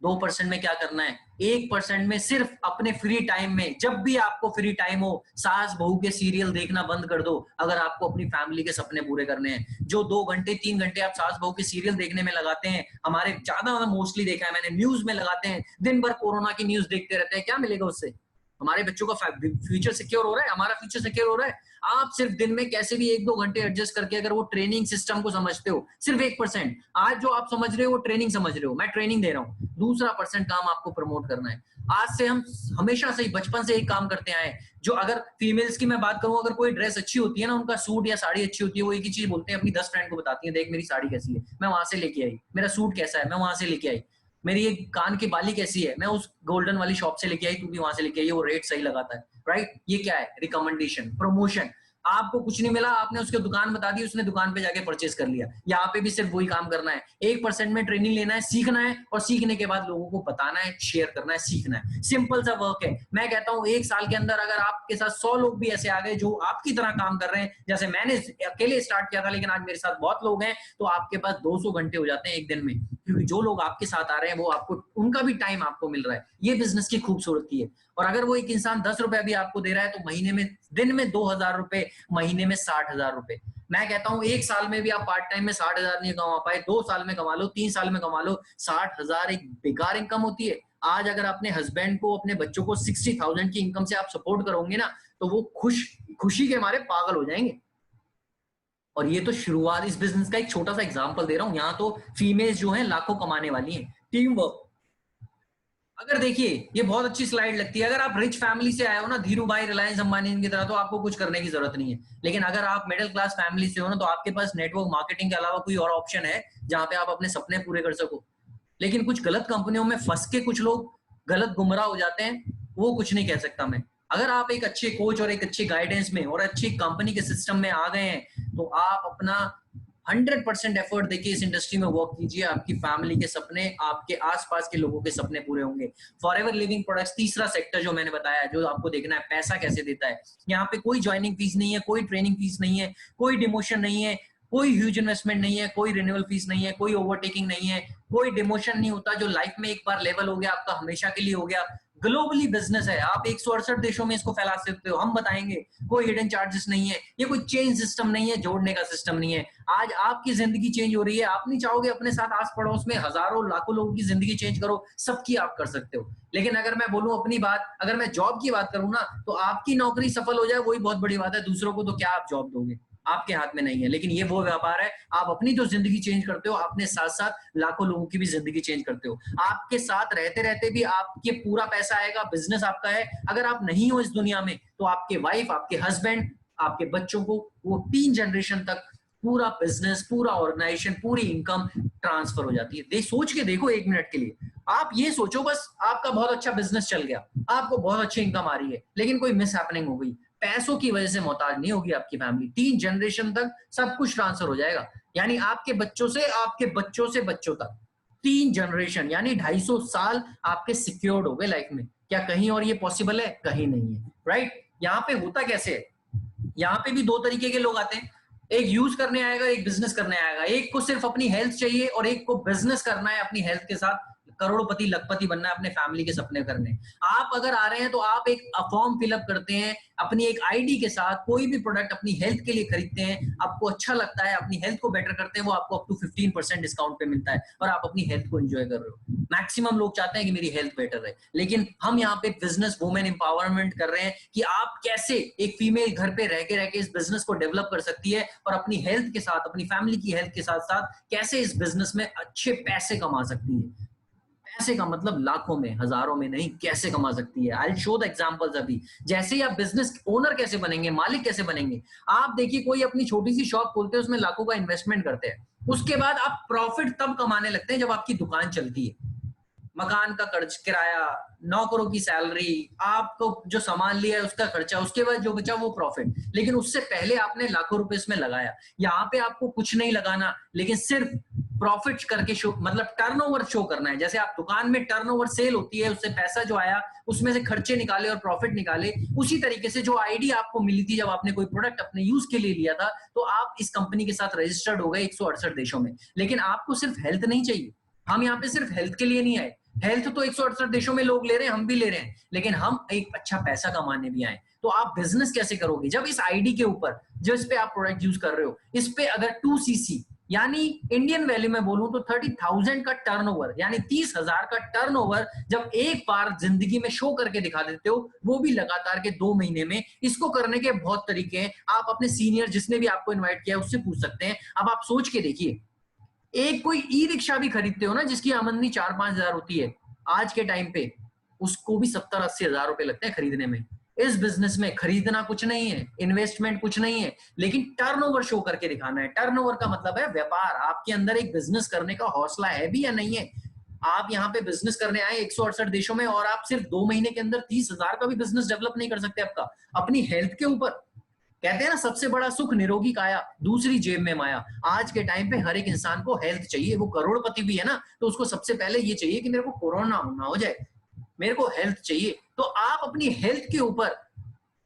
2% में क्या करना है? 1% में सिर्फ अपने फ्री टाइम में, जब भी आपको फ्री टाइम हो, सास बहू के सीरियल देखना बंद कर दो। अगर आपको अपनी फैमिली के सपने पूरे करने हैं, जो 2 घंटे 3 घंटे आप सास बहू के सीरियल देखने में लगाते हैं, हमारे ज्यादा मोस्टली देखा है मैंने, न्यूज में लगाते हैं, दिन भर कोरोना की न्यूज देखते रहते हैं, क्या मिलेगा उससे? हमारे बच्चों का फ्यूचर सिक्योर हो रहा है? हमारा फ्यूचर सिक्योर हो रहा है? आप सिर्फ दिन में कैसे भी 1-2 घंटे एडजस्ट करके, अगर वो ट्रेनिंग सिस्टम को समझते हो, सिर्फ 1%, आज जो आप समझ रहे हो वो ट्रेनिंग समझ रहे हो, मैं ट्रेनिंग दे रहा हूँ, दूसरा % काम आपको प्रमोट करना है। आज से हम हमेशा से ही, बचपन से एक काम करते आए, जो अगर फीमेल्स की मैं बात करूं, अगर कोई ड्रेस अच्छी होती है ना, उनका सूट या साड़ी अच्छी होती है, वो एक ही चीज बोलते हैं, अपनी 10 फ्रेंड को बताती है, देख मेरी साड़ी कैसी है, मैं वहां से लेके आई, मेरा सूट कैसा है, मैं वहां से लेके आई, मेरी ये कान की बाली कैसी है, मैं उस गोल्डन वाली शॉप से लेके आई, तू भी वहां से लेके आई, वो रेट सही लगाता है, राइट। ये क्या है? Recommendation, promotion. आपको कुछ नहीं मिला, आपने उसके दुकान बता दी, उसने दुकान पे जाके परचेस कर लिया। यहाँ पे भी सिर्फ वही काम करना है, 1% में ट्रेनिंग लेना है, सीखना है, और सीखने के बाद लोगों को बताना है, शेयर करना है, सीखना है। सिंपल सा वर्क है। मैं कहता हूँ 1 साल के अंदर अगर आपके साथ 100 लोग भी ऐसे आ गए जो आपकी तरह काम कर रहे हैं, जैसे मैंने अकेले स्टार्ट किया था, लेकिन आज मेरे साथ बहुत लोग हैं, तो आपके पास 200 घंटे हो जाते हैं एक दिन में। क्योंकि जो लोग आपके साथ आ रहे हैं वो आपको, उनका भी टाइम आपको मिल रहा है। ये बिजनेस की खूबसूरती है। और अगर वो एक इंसान 10 रुपए भी आपको दे रहा है तो महीने में, दिन में 2000 रुपए, महीने में 60,000 रुपए। मैं कहता हूं एक साल में भी आप पार्ट टाइम में 60,000 नहीं कमा पाए, 2 साल में कमा लो, 3 साल में कमा लो। 60,000 एक बेकार इनकम होती है। आज अगर अपने हस्बैंड को, अपने बच्चों को 60,000 की इनकम से आप सपोर्ट करोगे ना, तो वो खुशी के मारे पागल हो जाएंगे। और ये तो शुरुआत, इस बिजनेस का एक छोटा सा एग्जांपल दे रहा हूं। यहाँ तो फीमेल्स जो हैं लाखों कमाने वाली हैं। टीम वर्क, अगर देखिए ये बहुत अच्छी स्लाइड लगती है। अगर आप रिच फैमिली से आए हो ना, धीरू भाई, रिलायंस अंबानी की तरह, तो आपको कुछ करने की जरूरत नहीं है। लेकिन अगर आप मिडिल क्लास फैमिली से हो ना, तो आपके पास नेटवर्क मार्केटिंग के अलावा कोई और ऑप्शन है जहां पे आप अपने सपने पूरे कर सको। लेकिन कुछ गलत कंपनियों में फंस के कुछ लोग गलत गुमराह हो जाते हैं, वो कुछ नहीं कह सकता मैं। अगर आप एक अच्छे कोच और एक अच्छे गाइडेंस में और अच्छी कंपनी के सिस्टम में आ गए हैं, तो आप अपना 100% एफर्ट देखिए इस इंडस्ट्री में वर्क कीजिए। आपकी फैमिली के सपने, आपके आसपास के लोगों के सपने पूरे होंगे। फॉरएवर लिविंग प्रोडक्ट्स, तीसरा सेक्टर जो मैंने बताया, जो आपको देखना है पैसा कैसे देता है। यहाँ पे कोई ज्वाइनिंग फीस नहीं है, कोई ट्रेनिंग फीस नहीं है, कोई डिमोशन नहीं है, कोई ह्यूज इन्वेस्टमेंट नहीं है, कोई रिन्यूअल फीस नहीं है, कोई ओवरटेकिंग नहीं है, कोई डिमोशन नहीं होता। जो लाइफ में एक बार लेवल हो गया आपका, हमेशा के लिए हो गया। ग्लोबली बिजनेस है, आप 168 देशों में इसको फैला सकते हो, हम बताएंगे। कोई हिडन चार्जेस नहीं है, ये कोई चेंज सिस्टम नहीं है, जोड़ने का सिस्टम नहीं है। आज आपकी जिंदगी चेंज हो रही है, आप नहीं चाहोगे अपने साथ आस पड़ोस में हजारों लाखों लोगों की जिंदगी चेंज करो, सबकी आप कर सकते हो। लेकिन अगर मैं बोलूं अपनी बात, अगर मैं जॉब की बात करूं ना, तो आपकी नौकरी सफल हो जाए वही बहुत बड़ी बात है। दूसरों को तो क्या आप जॉब दोगे, आपके हाथ में नहीं है। लेकिन ये वो व्यापार है, आप अपनी जो जिंदगी चेंज करते हो, अपने साथ साथ लाखों लोगों की भी जिंदगी चेंज करते हो। आपके साथ रहते रहते भी आपके पूरा पैसा आएगा, बिजनेस आपका है। अगर आप नहीं हो इस दुनिया में, तो आपके वाइफ, आपके हस्बैंड, आपके बच्चों को, वो 3 जनरेशन तक पूरा बिजनेस, पूरा ऑर्गेनाइजेशन, पूरी इनकम ट्रांसफर हो जाती है। सोच के देखो 1 मिनट के लिए, आप ये सोचो बस, आपका बहुत अच्छा बिजनेस चल गया, आपको बहुत अच्छी इनकम आ रही है, लेकिन कोई मिस हैपनिंग हो गई, पैसों की वजह से मोहताज नहीं होगी आपकी फैमिली। 3 जनरेशन तक सब कुछ ट्रांसफर हो जाएगा। यानी आपके बच्चों से, आपके बच्चों से बच्चों तक 3 जनरेशन, यानी 250 साल आपके सिक्योर्ड हो गए लाइफ में। क्या कहीं और ये पॉसिबल है? कहीं नहीं है, राइट? यहाँ पे होता कैसे है, यहाँ पे भी 2 तरीके के लोग आते हैं। एक यूज करने आएगा, एक बिजनेस करने आएगा। एक को सिर्फ अपनी हेल्थ चाहिए और एक को बिजनेस करना है, अपनी हेल्थ के साथ करोड़पति लखपति बनना है, अपने फैमिली के सपने करने। आप अगर आ रहे हैं तो आप एक फॉर्म फिलअप करते हैं अपनी एक आईडी के साथ, कोई भी प्रोडक्ट अपनी हेल्थ के लिए खरीदते हैं, आपको अच्छा लगता है, अपनी हेल्थ को बेटर करते हैं, वो आपको अप टू 15% डिस्काउंट पे मिलता है और आप अपनी हेल्थ को एंजॉय कर रहे हो। मैक्सिमम लोग चाहते हैं कि मेरी हेल्थ बेटर रहे, लेकिन हम यहाँ पे बिजनेस वुमेन एम्पावरमेंट कर रहे हैं कि आप कैसे एक फीमेल घर पे रह के इस बिजनेस को डेवलप कर सकती है और अपनी हेल्थ के साथ, अपनी फैमिली की हेल्थ के साथ साथ कैसे इस बिजनेस में अच्छे पैसे कमा सकती है। पैसे का मतलब लाखों में, हजारों में नहीं, कैसे कमा सकती है। I will show the examples अभी। जैसे ही आप बिजनेस ओनर कैसे बनेंगे, मालिक कैसे बनेंगे। आप देखिए कोई अपनी छोटी सी शॉप खोलते हैं, उसमें लाखों का इन्वेस्टमेंट करते हैं, उसके बाद आप प्रॉफिट तब कमाने लगते हैं जब आपकी दुकान चलती है। मकान का कर्ज, किराया, नौकरों की सैलरी, आपको जो सामान लिया है उसका खर्चा, उसके बाद जो बचा वो प्रॉफिट। लेकिन उससे पहले आपने लाखों रुपए इसमें लगाया। यहाँ पे आपको कुछ नहीं लगाना, लेकिन सिर्फ प्रॉफिट करके शो, मतलब टर्नओवर शो करना है। जैसे आप दुकान में टर्नओवर सेल होती है, उससे पैसा जो आया उसमें से खर्चे निकाले और प्रॉफिट निकाले। उसी तरीके से जो आईडी आपको मिली थी जब आपने कोई प्रोडक्ट अपने यूज के लिए लिया था, तो आप इस कंपनी के साथ रजिस्टर्ड हो गए 168 देशों में। लेकिन आपको सिर्फ हेल्थ नहीं चाहिए। हम यहाँ पे सिर्फ हेल्थ के लिए नहीं आए। हेल्थ तो 168 देशों में लोग ले रहे हैं, हम भी ले रहे हैं, लेकिन हम एक अच्छा पैसा कमाने भी आए। तो आप बिजनेस कैसे करोगे जब इस आईडी के ऊपर, जो इस पे आप प्रोडक्ट यूज कर रहे हो, इस पे अगर 2cc यानी इंडियन वैल्यू में बोलूं तो 30,000 का टर्नओवर, यानी 30,000 का टर्नओवर जब एक बार जिंदगी में शो करके दिखा देते हो, वो भी लगातार के 2 महीने में। इसको करने के बहुत तरीके हैं। आप अपने सीनियर जिसने भी आपको इन्वाइट किया उससे पूछ सकते हैं। अब आप सोच के देखिए, एक कोई ई रिक्शा भी खरीदते हो ना, जिसकी आमदनी 4-5 हजार होती है आज के टाइम पे, उसको भी 70-80 हजार रुपए लगते हैं खरीदने में। इस बिजनेस में खरीदना कुछ नहीं है, इन्वेस्टमेंट कुछ नहीं है, लेकिन टर्नओवर शो करके दिखाना है। टर्नओवर का मतलब है व्यापार। आपके अंदर एक बिजनेस करने का हौसला है भी या नहीं है। आप यहाँ पे बिजनेस करने आए 168 देशों में और आप सिर्फ 2 महीने के अंदर 30,000 का भी बिजनेस डेवलप नहीं कर सकते आपका, अपनी हेल्थ के ऊपर। कहते हैं ना, सबसे बड़ा सुख निरोगी काया, दूसरी जेब में माया। आज के टाइम पे हर एक इंसान को हेल्थ चाहिए। वो करोड़पति भी है ना, तो उसको सबसे पहले ये चाहिए कि मेरे को कोरोना ना हो जाए, मेरे को हेल्थ चाहिए। तो आप अपनी हेल्थ के ऊपर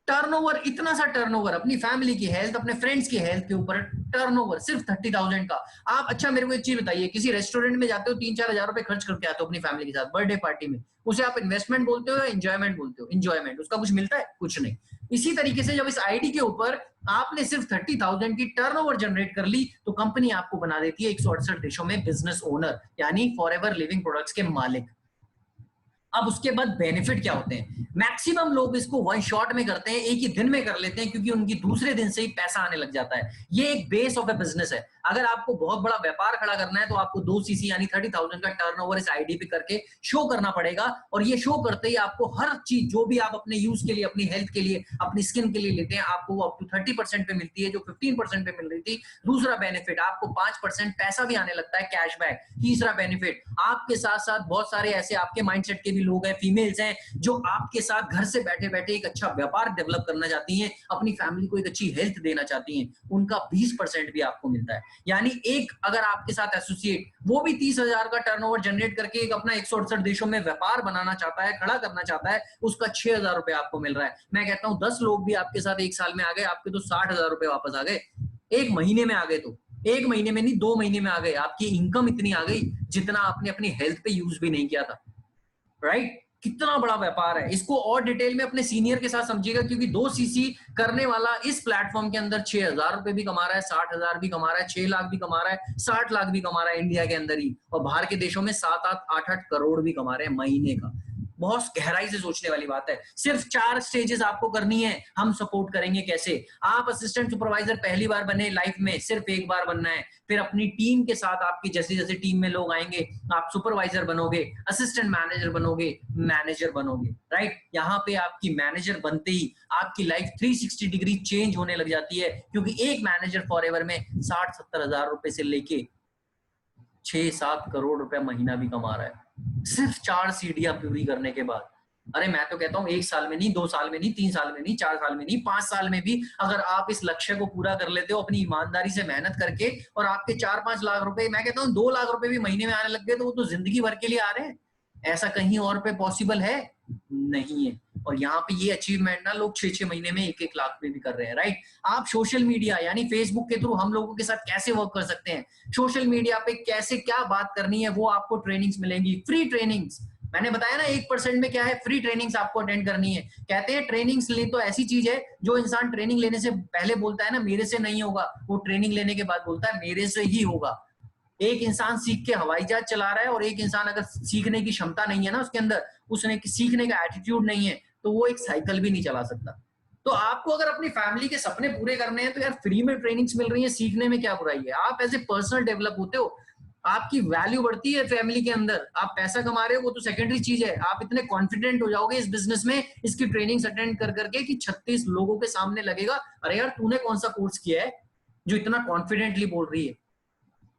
टर्नओवर, इतना सा टर्नओवर अपनी फैमिली की हेल्थ, अपने फ्रेंड्स की हेल्थ के ऊपर टर्नओवर सिर्फ 30,000 का। आप अच्छा मेरे को एक चीज बताइए, किसी रेस्टोरेंट में जाते हो 3-4 हजार रुपए खर्च करके आते हो अपनी फैमिली के साथ बर्थडे पार्टी में, उसे आप इन्वेस्टमेंट बोलते हो या एंजॉयमेंट बोलते हो? एंजॉयमेंट। उसका कुछ मिलता है? कुछ नहीं। इसी तरीके से जब इस आईडी के ऊपर आपने सिर्फ 30,000 की टर्नओवर जनरेट कर ली तो कंपनी आपको बना देती है 168 देशों में बिजनेस ओनर, यानी फॉरएवर लिविंग प्रोडक्ट्स के मालिक। अब उसके बाद बेनिफिट क्या होते हैं? मैक्सिमम लोग इसको वन शॉट में करते हैं, एक ही दिन में कर लेते हैं, क्योंकि उनकी दूसरे दिन से ही पैसा आने लग जाता है। ये एक बेस ऑफ ए बिजनेस है। अगर आपको बहुत बड़ा व्यापार खड़ा करना है तो आपको 2 सीसी यानी 30,000 का टर्नओवर इस आईडी पे करके शो करना पड़ेगा, और ये शो करते ही आपको हर चीज जो भी आप अपने यूज के लिए, अपनी हेल्थ के लिए, अपनी स्किन के लिए लेते हैं, आपको वो अप टू 30% पे मिलती है, जो 15% पे मिल रही थी। दूसरा बेनिफिट, आपको 5% पैसा भी आने लगता है, कैशबैक। तीसरा बेनिफिट, आपके साथ साथ बहुत सारे ऐसे आपके माइंडसेट के भी लोग हैं, फीमेल्स हैं, जो आपके साथ घर से बैठे बैठे एक अच्छा व्यापार डेवलप करना चाहती हैं, अपनी फैमिली को एक अच्छी हेल्थ देना चाहती हैं, उनका 20% भी आपको मिलता है। यानी एक अगर आपके साथ एसोसिएट, वो भी 30,000 का टर्नओवर जनरेट करके एक अपना 168 देशों में व्यापार बनाना चाहता है, खड़ा करना चाहता है, उसका 6,000 रुपए आपको मिल रहा है। मैं कहता हूं 10 लोग भी आपके साथ एक साल में आ गए, आपके तो 60,000 रुपए वापस आ गए। एक महीने में आ गए, तो एक महीने में नहीं 2 महीने में आ गए। आपकी इनकम इतनी आ गई जितना आपने अपनी हेल्थ पे यूज भी नहीं किया था। राइट? कितना बड़ा व्यापार है। इसको और डिटेल में अपने सीनियर के साथ समझिएगा, क्योंकि 2 सीसी करने वाला इस प्लेटफॉर्म के अंदर 6,000 रुपए भी कमा रहा है, 60,000 भी कमा रहा है, 6 लाख भी कमा रहा है, 60 लाख भी कमा रहा है इंडिया के अंदर ही, और बाहर के देशों में 7-8, 8-8 करोड़ भी कमा रहे हैं महीने का। बहुत गहराई से सोचने वाली बात है। सिर्फ 4 स्टेजेस आपको करनी है। हम सपोर्ट करेंगे कैसे? आप असिस्टेंट सुपरवाइजर पहली बार बने लाइफ में, सिर्फ एक बार बनना है। फिर अपनी टीम के साथ, आपकी जैसे जैसे टीम में लोग आएंगे, आप सुपरवाइजर बनोगे, असिस्टेंट मैनेजर बनोगे, मैनेजर बनोगे। राइट? यहाँ पे आपकी मैनेजर बनते ही आपकी लाइफ 360 डिग्री चेंज होने लग जाती है, क्योंकि एक मैनेजर फॉरएवर में 60-70 हजार रुपए से लेके 6-7 करोड़ रुपए महीना भी कमा रहा है, सिर्फ 4 सीढ़ियां पूरी करने के बाद। अरे मैं तो कहता हूं 1 साल में नहीं, 2 साल में नहीं, 3 साल में नहीं, 4 साल में नहीं, 5 साल में भी अगर आप इस लक्ष्य को पूरा कर लेते हो अपनी ईमानदारी से मेहनत करके, और आपके 4-5 लाख रुपए, मैं कहता हूं 2 लाख रुपए भी महीने में आने लग गए, तो वो तो जिंदगी भर के लिए आ रहे हैं। ऐसा कहीं और पे पॉसिबल है? नहीं है। और यहाँ पे ये अचीवमेंट ना लोग 6-6 महीने में 1-1 लाख में भी कर रहे हैं। राइट? आप सोशल मीडिया यानी फेसबुक के थ्रू हम लोगों के साथ कैसे वर्क कर सकते हैं, सोशल मीडिया पे कैसे क्या बात करनी है, वो आपको ट्रेनिंग्स मिलेंगी, फ्री ट्रेनिंग्स। मैंने बताया ना 1% में क्या है, फ्री ट्रेनिंग्स आपको अटेंड करनी है। कहते हैं ट्रेनिंग्स ले तो ऐसी चीज है जो इंसान ट्रेनिंग लेने से पहले बोलता है ना मेरे से नहीं होगा, वो ट्रेनिंग लेने के बाद बोलता है मेरे से ही होगा। एक इंसान सीख के हवाई जहाज चला रहा है, और एक इंसान अगर सीखने की क्षमता नहीं है ना उसके अंदर, उसने सीखने का एटीट्यूड नहीं है, तो वो एक साइकिल भी नहीं चला सकता। तो आपको अगर अपनी फैमिली के सपने पूरे करने हैं तो यार फ्री में ट्रेनिंग्स मिल रही है, सीखने में क्या बुराई है। आप एज ए पर्सनल डेवलप होते हो, आपकी वैल्यू बढ़ती है फैमिली के अंदर, आप पैसा कमा रहे हो वो तो सेकेंडरी चीज है। आप इतने कॉन्फिडेंट हो जाओगे इस बिजनेस में, इसकी ट्रेनिंग्स अटेंड कर करके कि 36 लोगों के सामने लगेगा अरे यार तूने कौन सा कोर्स किया है जो इतना कॉन्फिडेंटली बोल रही है।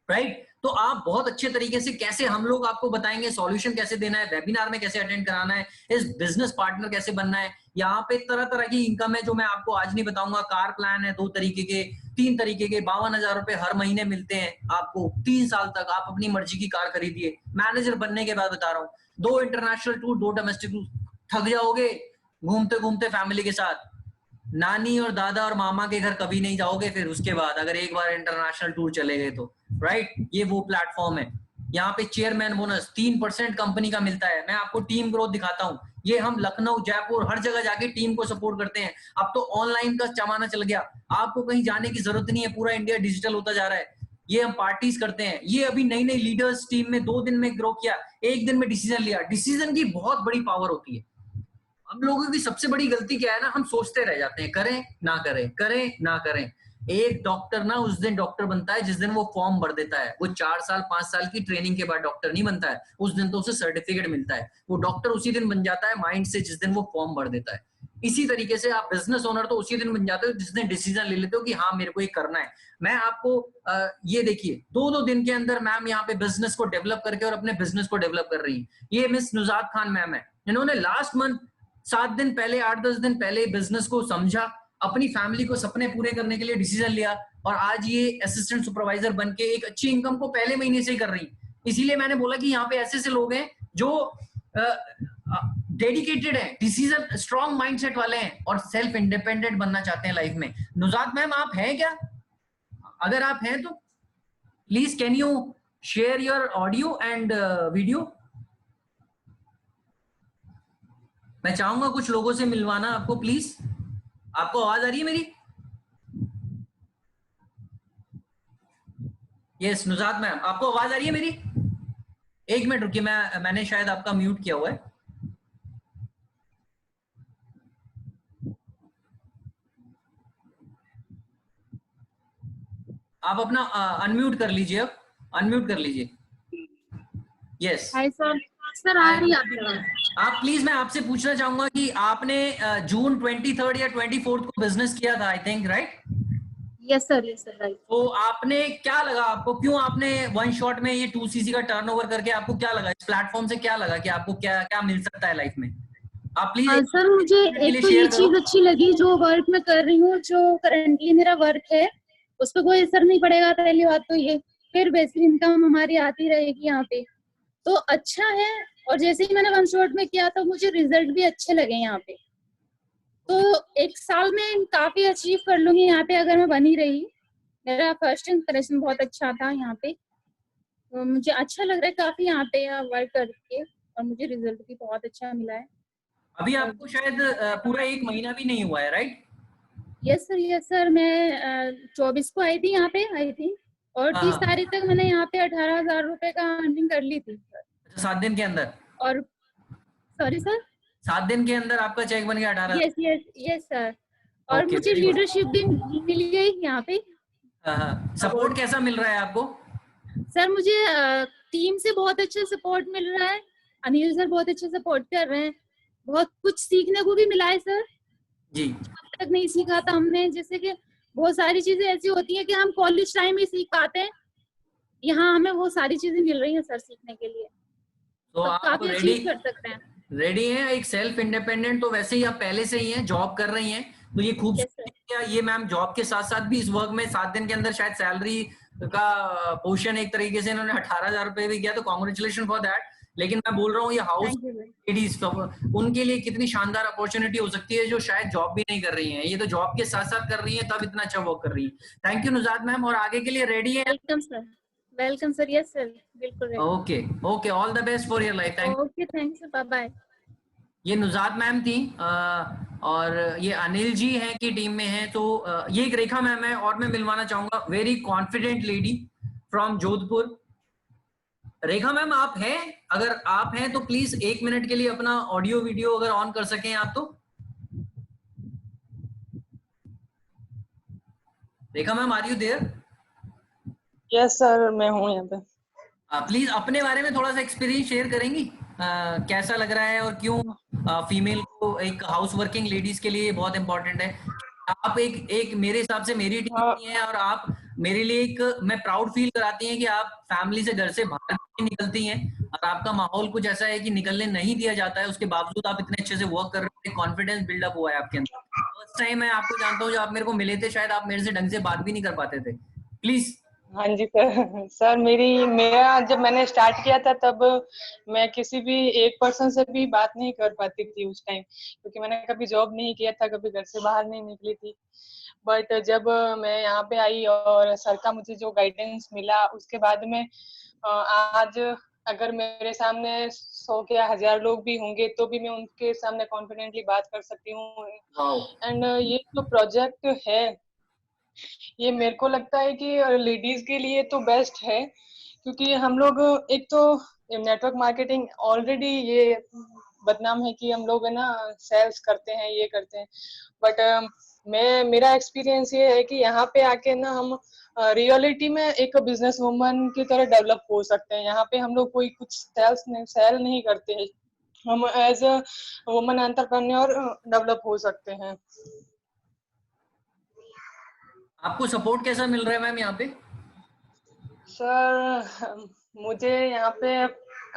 राइट? तो आप बहुत अच्छे तरीके से, कैसे हम लोग आपको बताएंगे सॉल्यूशन कैसे देना है, वेबिनार में कैसे अटेंड कराना है, इस बिजनेस पार्टनर कैसे बनना है। यहाँ पे तरह तरह की इनकम है जो मैं आपको आज नहीं बताऊंगा। कार प्लान है 2 तरीके के, 3 तरीके के, 52,000 रुपए हर महीने मिलते हैं आपको 3 साल तक। आप अपनी मर्जी की कार खरीदिए। मैनेजर बनने के बाद बता रहा हूँ, 2 इंटरनेशनल टूर, 2 डोमेस्टिक टूर, थक जाओगे घूमते घूमते फैमिली के साथ। नानी और दादा और मामा के घर कभी नहीं जाओगे फिर उसके बाद, अगर एक बार इंटरनेशनल टूर चले गए तो। राइट? ये वो प्लेटफॉर्म है। यहाँ पे चेयरमैन बोनस 3% कंपनी का मिलता है। मैं आपको टीम ग्रोथ दिखाता हूँ। ये हम लखनऊ, जयपुर, हर जगह जाके टीम को सपोर्ट करते हैं। अब तो ऑनलाइन का जमाना चल गया, आपको कहीं जाने की जरूरत नहीं है, पूरा इंडिया डिजिटल होता जा रहा है। ये हम पार्टीज करते हैं। ये अभी नई नई लीडर्स टीम में 2 दिन में ग्रो किया, 1 दिन में डिसीजन लिया। डिसीजन की बहुत बड़ी पावर होती है। हम लोगों की सबसे बड़ी गलती क्या है ना, हम सोचते रह जाते हैं करें ना करें, करें ना करें। एक डॉक्टर ना उस दिन डॉक्टर बनता है जिस दिन वो फॉर्म भर देता है। वो 4 साल 5 साल की ट्रेनिंग के बाद डॉक्टर नहीं बनता है, उस दिन तो उसे सर्टिफिकेट मिलता है। वो डॉक्टर उसी दिन बन जाता है माइंड से जिस दिन वो फॉर्म भर देता है। इसी तरीके से आप बिजनेस ओनर तो उसी दिन बन जाते हो जिस दिन डिसीजन ले लेते हो कि हाँ मेरे को ये करना है। मैं आपको ये देखिए 2-2 दिन के अंदर मैम यहाँ पे बिजनेस को डेवलप करके और अपने बिजनेस को डेवलप कर रही है। ये मिस नुजात खान मैम है, इन्होंने लास्ट मंथ 7 दिन पहले, 8-10 दिन पहले बिजनेस को समझा, अपनी फैमिली को सपने पूरे करने के लिए डिसीजन लिया, और आज ये असिस्टेंट सुपरवाइजर बनके एक अच्छी इनकम को पहले महीने से ही कर रही। इसीलिए मैंने बोला कि यहाँ पे ऐसे ऐसे लोग हैं जो डेडिकेटेड है, डिसीजन स्ट्रॉन्ग माइंडसेट वाले हैं और सेल्फ इंडिपेंडेंट बनना चाहते हैं लाइफ में। नुजात मैम आप हैं क्या? अगर आप हैं तो please can you share your audio and video. मैं चाहूंगा कुछ लोगों से मिलवाना आपको, प्लीज। आपको आवाज आ रही है मेरी? यस नुजात मैम, आपको आवाज आ रही है मेरी? एक मिनट रुकिए, मैंने शायद आपका म्यूट किया हुआ है। आप अपना अनम्यूट कर लीजिए, अब अनम्यूट कर लीजिए। Yes hi sir. सर आ रही है आपकी आवाज? आप प्लीज, मैं आपसे पूछना चाहूंगा कि आपने जून 23 या 24 को बिजनेस किया था, I think, right? Yes sir, right. तो आपने क्या लगा आपको, क्यों आपने वन शॉट में ये 2cc का टर्नओवर करके आपको क्या लगा, इस प्लेटफॉर्म से क्या लगा कि आपको क्या क्या मिल सकता है लाइफ में? आप प्लीज सर मुझे एक तो ये चीज अच्छी लगी जो वर्क में कर रही हूँ, जो करंटली मेरा वर्क है उस पर कोई असर नहीं पड़ेगा, पहली बात तो ये। फिर बेसिक इनकम हमारी आती रहेगी यहाँ पे, तो अच्छा है। और जैसे ही मैंने वन शॉट में किया तो मुझे रिजल्ट भी अच्छे लगे यहाँ पे, तो 1 साल में काफी अचीव कर लूंगी यहाँ पे अगर मैं बनी रही। मेरा फर्स्ट इंप्रेशन बहुत अच्छा था यहाँ पे, तो मुझे अच्छा लग रहा है काफी यहाँ पे वर्क करके, और मुझे रिजल्ट भी बहुत अच्छा मिला है। अभी आपको शायद पूरा 1 महीना भी नहीं हुआ है, राइट? यस सर, मैं 24 को आई थी यहाँ पे, आई थी, और 30 तारीख तक मैंने यहाँ पे 18,000 रुपए का अर्निंग कर ली थी। अच्छा, 7 दिन के अंदर? और सॉरी सर, 7 दिन के अंदर आपका चेक बन गया 18? Yes sir. और मुझे लीडरशिप भी मिल गई यहाँ पे। सपोर्ट कैसा मिल रहा है आपको? सर मुझे टीम से बहुत अच्छा सपोर्ट मिल रहा है। अनिल सर बहुत अच्छा सपोर्ट कर रहे हैं, बहुत कुछ सीखने को भी मिला है सर जी। अब तक नहीं सीखा था हमने, जैसे कि बहुत सारी चीजें ऐसी होती हैं कि हम कॉलेज टाइम में सीख पाते हैं, यहाँ हमें वो सारी चीजें मिल रही हैं सर सीखने के लिए, तो आप काफी अचीव कर सकते हैं। रेडी हैं, एक सेल्फ इंडिपेंडेंट तो वैसे ही आप पहले से ही हैं, जॉब कर रही हैं, तो ये खूब ये मैम जॉब के साथ साथ भी इस वर्क में 7 दिन के अंदर शायद सैलरी का पोर्शन एक तरीके से इन्होंने 18,000 रुपए भी किया, तो कॉन्ग्रेचुलेशन फॉर दैट। लेकिन मैं बोल रहा हूँ ये हाउस लेडीज, उनके लिए कितनी शानदार अपॉर्चुनिटी हो सकती है जो शायद जॉब भी नहीं कर रही हैं, ये तो जॉब के साथ साथ कर रही हैं तब इतना अच्छा वर्क कर रही है। थैंक यू नुजात मैम, और आगे के लिए रेडी है? Welcome sir. यस सर, बिल्कुल। Okay, all the best for your life. Thank okay, thanks, bye bye. ये नुजात मैम थी और ये अनिल जी हैं की टीम में हैं, तो ये एक रेखा मैम है, और मैं मिलवाना चाहूंगा very confident lady from Jodhpur. Rekha ma'am आप हैं? अगर आप हैं तो प्लीज 1 मिनट के लिए अपना ऑडियो वीडियो अगर ऑन कर सकें आप तो। Rekha ma'am, are you there? Yes sir, मैं हूँ यहाँ पे। प्लीज अपने बारे में थोड़ा सा एक्सपीरियंस शेयर करेंगी, कैसा लग रहा है और क्यों फीमेल को, एक हाउस वर्किंग लेडीज के लिए बहुत इंपॉर्टेंट है। आप एक मेरे हिसाब से मेरी टीम है, और आप मेरे लिए एक, मैं प्राउड फील कराती हैं कि आप फैमिली से, घर से बाहर निकलती हैं, और आपका माहौल कुछ ऐसा है कि निकलने नहीं दिया जाता है, उसके बावजूद आप इतने अच्छे से वर्क कर रहे हैं, कॉन्फिडेंस बिल्डअप हुआ है आपके अंदर। फर्स्ट टाइम मैं आपको जानता हूँ, जब आप मेरे को मिले थे शायद आप मेरे से ढंग से बात भी नहीं कर पाते थे। प्लीज। हाँ जी सर, मेरा जब मैंने स्टार्ट किया था तब मैं किसी भी एक पर्सन से भी बात नहीं कर पाती थी उस टाइम, क्योंकि मैंने कभी जॉब नहीं किया था, कभी घर से बाहर नहीं निकली थी। बट जब मैं यहाँ पे आई और सर का मुझे जो गाइडेंस मिला, उसके बाद में आज अगर मेरे सामने 100 या 1000 लोग भी होंगे तो भी मैं उनके सामने कॉन्फिडेंटली बात कर सकती हूँ। एंड ये जो प्रोजेक्ट है, ये मेरे को लगता है कि लेडीज के लिए तो बेस्ट है, क्योंकि हम लोग, एक तो नेटवर्क मार्केटिंग ऑलरेडी ये बदनाम है कि हम लोग है ना सेल्स करते हैं, ये करते हैं, बट मेरा एक्सपीरियंस ये है कि यहाँ पे आके ना हम रियलिटी में एक बिजनेस वुमन की तरह डेवलप हो सकते हैं। यहाँ पे हम लोग कोई कुछ सेल नहीं करते हैं, हम as a woman entrepreneur develop हो सकते हैं। आपको सपोर्ट कैसा मिल रहा है मैम यहाँ पे? सर मुझे यहाँ पे,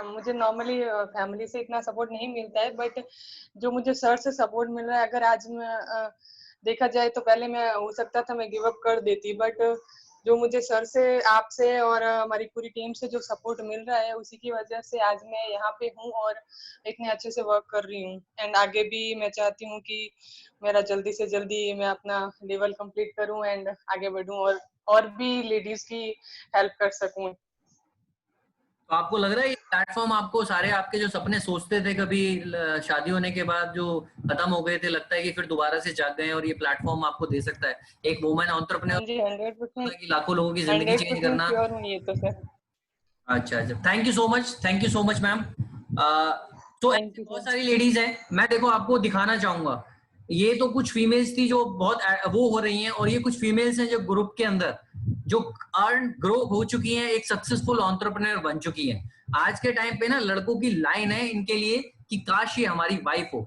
मुझे नॉर्मली फैमिली से इतना सपोर्ट नहीं मिलता है, बट जो मुझे सर से सपोर्ट मिल रहा है, अगर आज मैं देखा जाए तो पहले मैं हो सकता था मैं गिव अप कर देती, बट जो मुझे सर से, आपसे और हमारी पूरी टीम से जो सपोर्ट मिल रहा है, उसी की वजह से आज मैं यहाँ पे हूँ और इतने अच्छे से वर्क कर रही हूँ। एंड आगे भी मैं चाहती हूँ कि मेरा जल्दी से जल्दी मैं अपना लेवल कंप्लीट करूँ एंड आगे बढ़ूँ और भी लेडीज की हेल्प कर सकूँ। तो आपको लग रहा है ये प्लेटफॉर्म आपको सारे आपके जो सपने सोचते थे कभी शादी होने के बाद जो खत्म हो गए थे, लगता है कि फिर दोबारा से जाग गए और ये प्लेटफॉर्म आपको दे सकता है एक वुमेन एंटरप्रेन्योर जी 100% की लाखों लोगों की जिंदगी चेंज 100% करना। श्योर हूँ ये तो सर। अच्छा अच्छा, thank you so much ma'am. तो थैंक ऐसे यू बहुत सर। सारी लेडीज हैं, मैं देखो आपको दिखाना चाहूंगा। ये तो कुछ फीमेल्स थी जो बहुत वो हो रही हैं, और ये कुछ फीमेल्स हैं जो ग्रुप के अंदर जो अर्न ग्रो हो चुकी हैं, एक सक्सेसफुल एंटरप्रेन्योर बन चुकी हैं। आज के टाइम पे ना लड़कों की लाइन है इनके लिए कि काश ये हमारी वाइफ हो।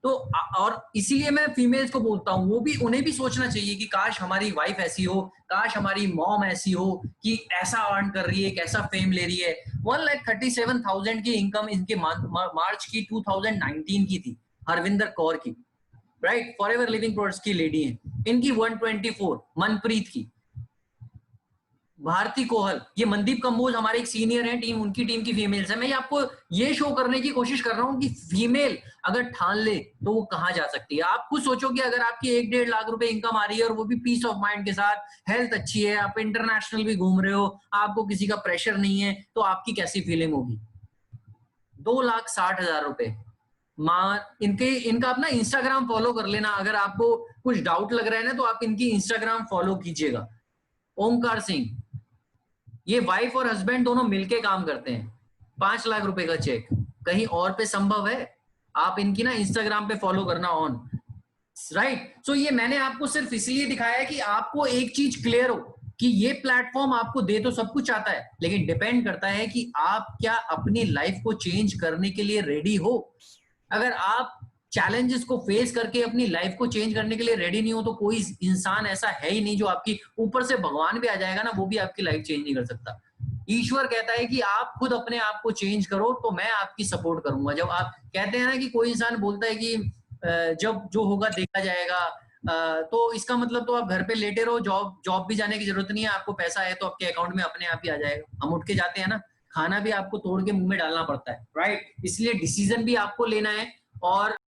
तो और इसीलिए मैं फीमेल्स को बोलता हूँ, वो भी उन्हें भी सोचना चाहिए कि काश हमारी वाइफ ऐसी हो, काश हमारी मॉम ऐसी हो कि ऐसा अर्न कर रही है, कैसा फेम ले रही है। 1,37,000 की इनकम इनके मार्च की 2019 की थी, हरविंदर कौर की, राइट, फॉरएवर लिविंग प्रोडक्ट्स की लेडी है। इनकी 124 मनप्रीत की, भारती कोहल, ये मनदीप कंबोज हमारे एक सीनियर हैं टीम, उनकी टीम की फीमेल्स है। मैं आपको ये शो करने की कोशिश कर रहा हूं कि फीमेल अगर ठान ले तो वो कहां जा सकती है। आप खुद सोचो कि अगर आपकी 1-1.5 लाख रुपए इनकम आ रही है और वो भी पीस ऑफ माइंड के साथ, हेल्थ अच्छी है, आप इंटरनेशनल भी घूम रहे हो, आपको किसी का प्रेशर नहीं है, तो आपकी कैसी फीलिंग होगी। 2,60,000 रुपए इनका अपना इंस्टाग्राम फॉलो कर लेना। अगर आपको कुछ डाउट लग रहा है ना तो आप इनकी इंस्टाग्राम फॉलो कीजिएगा। ओमकार सिंह, ये वाइफ और हस्बैंड दोनों मिलके काम करते हैं। 5 लाख रुपए का चेक कहीं और पे संभव है? आप इनकी ना इंस्टाग्राम पे फॉलो करना ऑन, राइट। सो ये मैंने आपको सिर्फ इसलिए दिखाया है कि आपको एक चीज क्लियर हो कि ये प्लेटफॉर्म आपको दे तो सब कुछ आता है, लेकिन डिपेंड करता है कि आप क्या अपनी लाइफ को चेंज करने के लिए रेडी हो। अगर आप चैलेंजेस को फेस करके अपनी लाइफ को चेंज करने के लिए रेडी नहीं हो तो कोई इंसान ऐसा है ही नहीं जो आपकी, ऊपर से भगवान भी आ जाएगा ना वो भी आपकी लाइफ चेंज नहीं कर सकता। ईश्वर कहता है कि आप खुद अपने आप को चेंज करो तो मैं आपकी सपोर्ट करूंगा। जब आप कहते हैं ना कि कोई इंसान बोलता है कि जब जो होगा देखा जाएगा, तो इसका मतलब तो आप घर पे लेटे रहो, जॉब भी जाने की जरूरत नहीं है, आपको पैसा है तो आपके अकाउंट में अपने आप ही आ जाएगा। हम उठ के जाते हैं ना, खाना भी आपको तोड़ के मुंह में डालना पड़ता है, राइट। इसलिए डिसीजन भी आपको लेना है और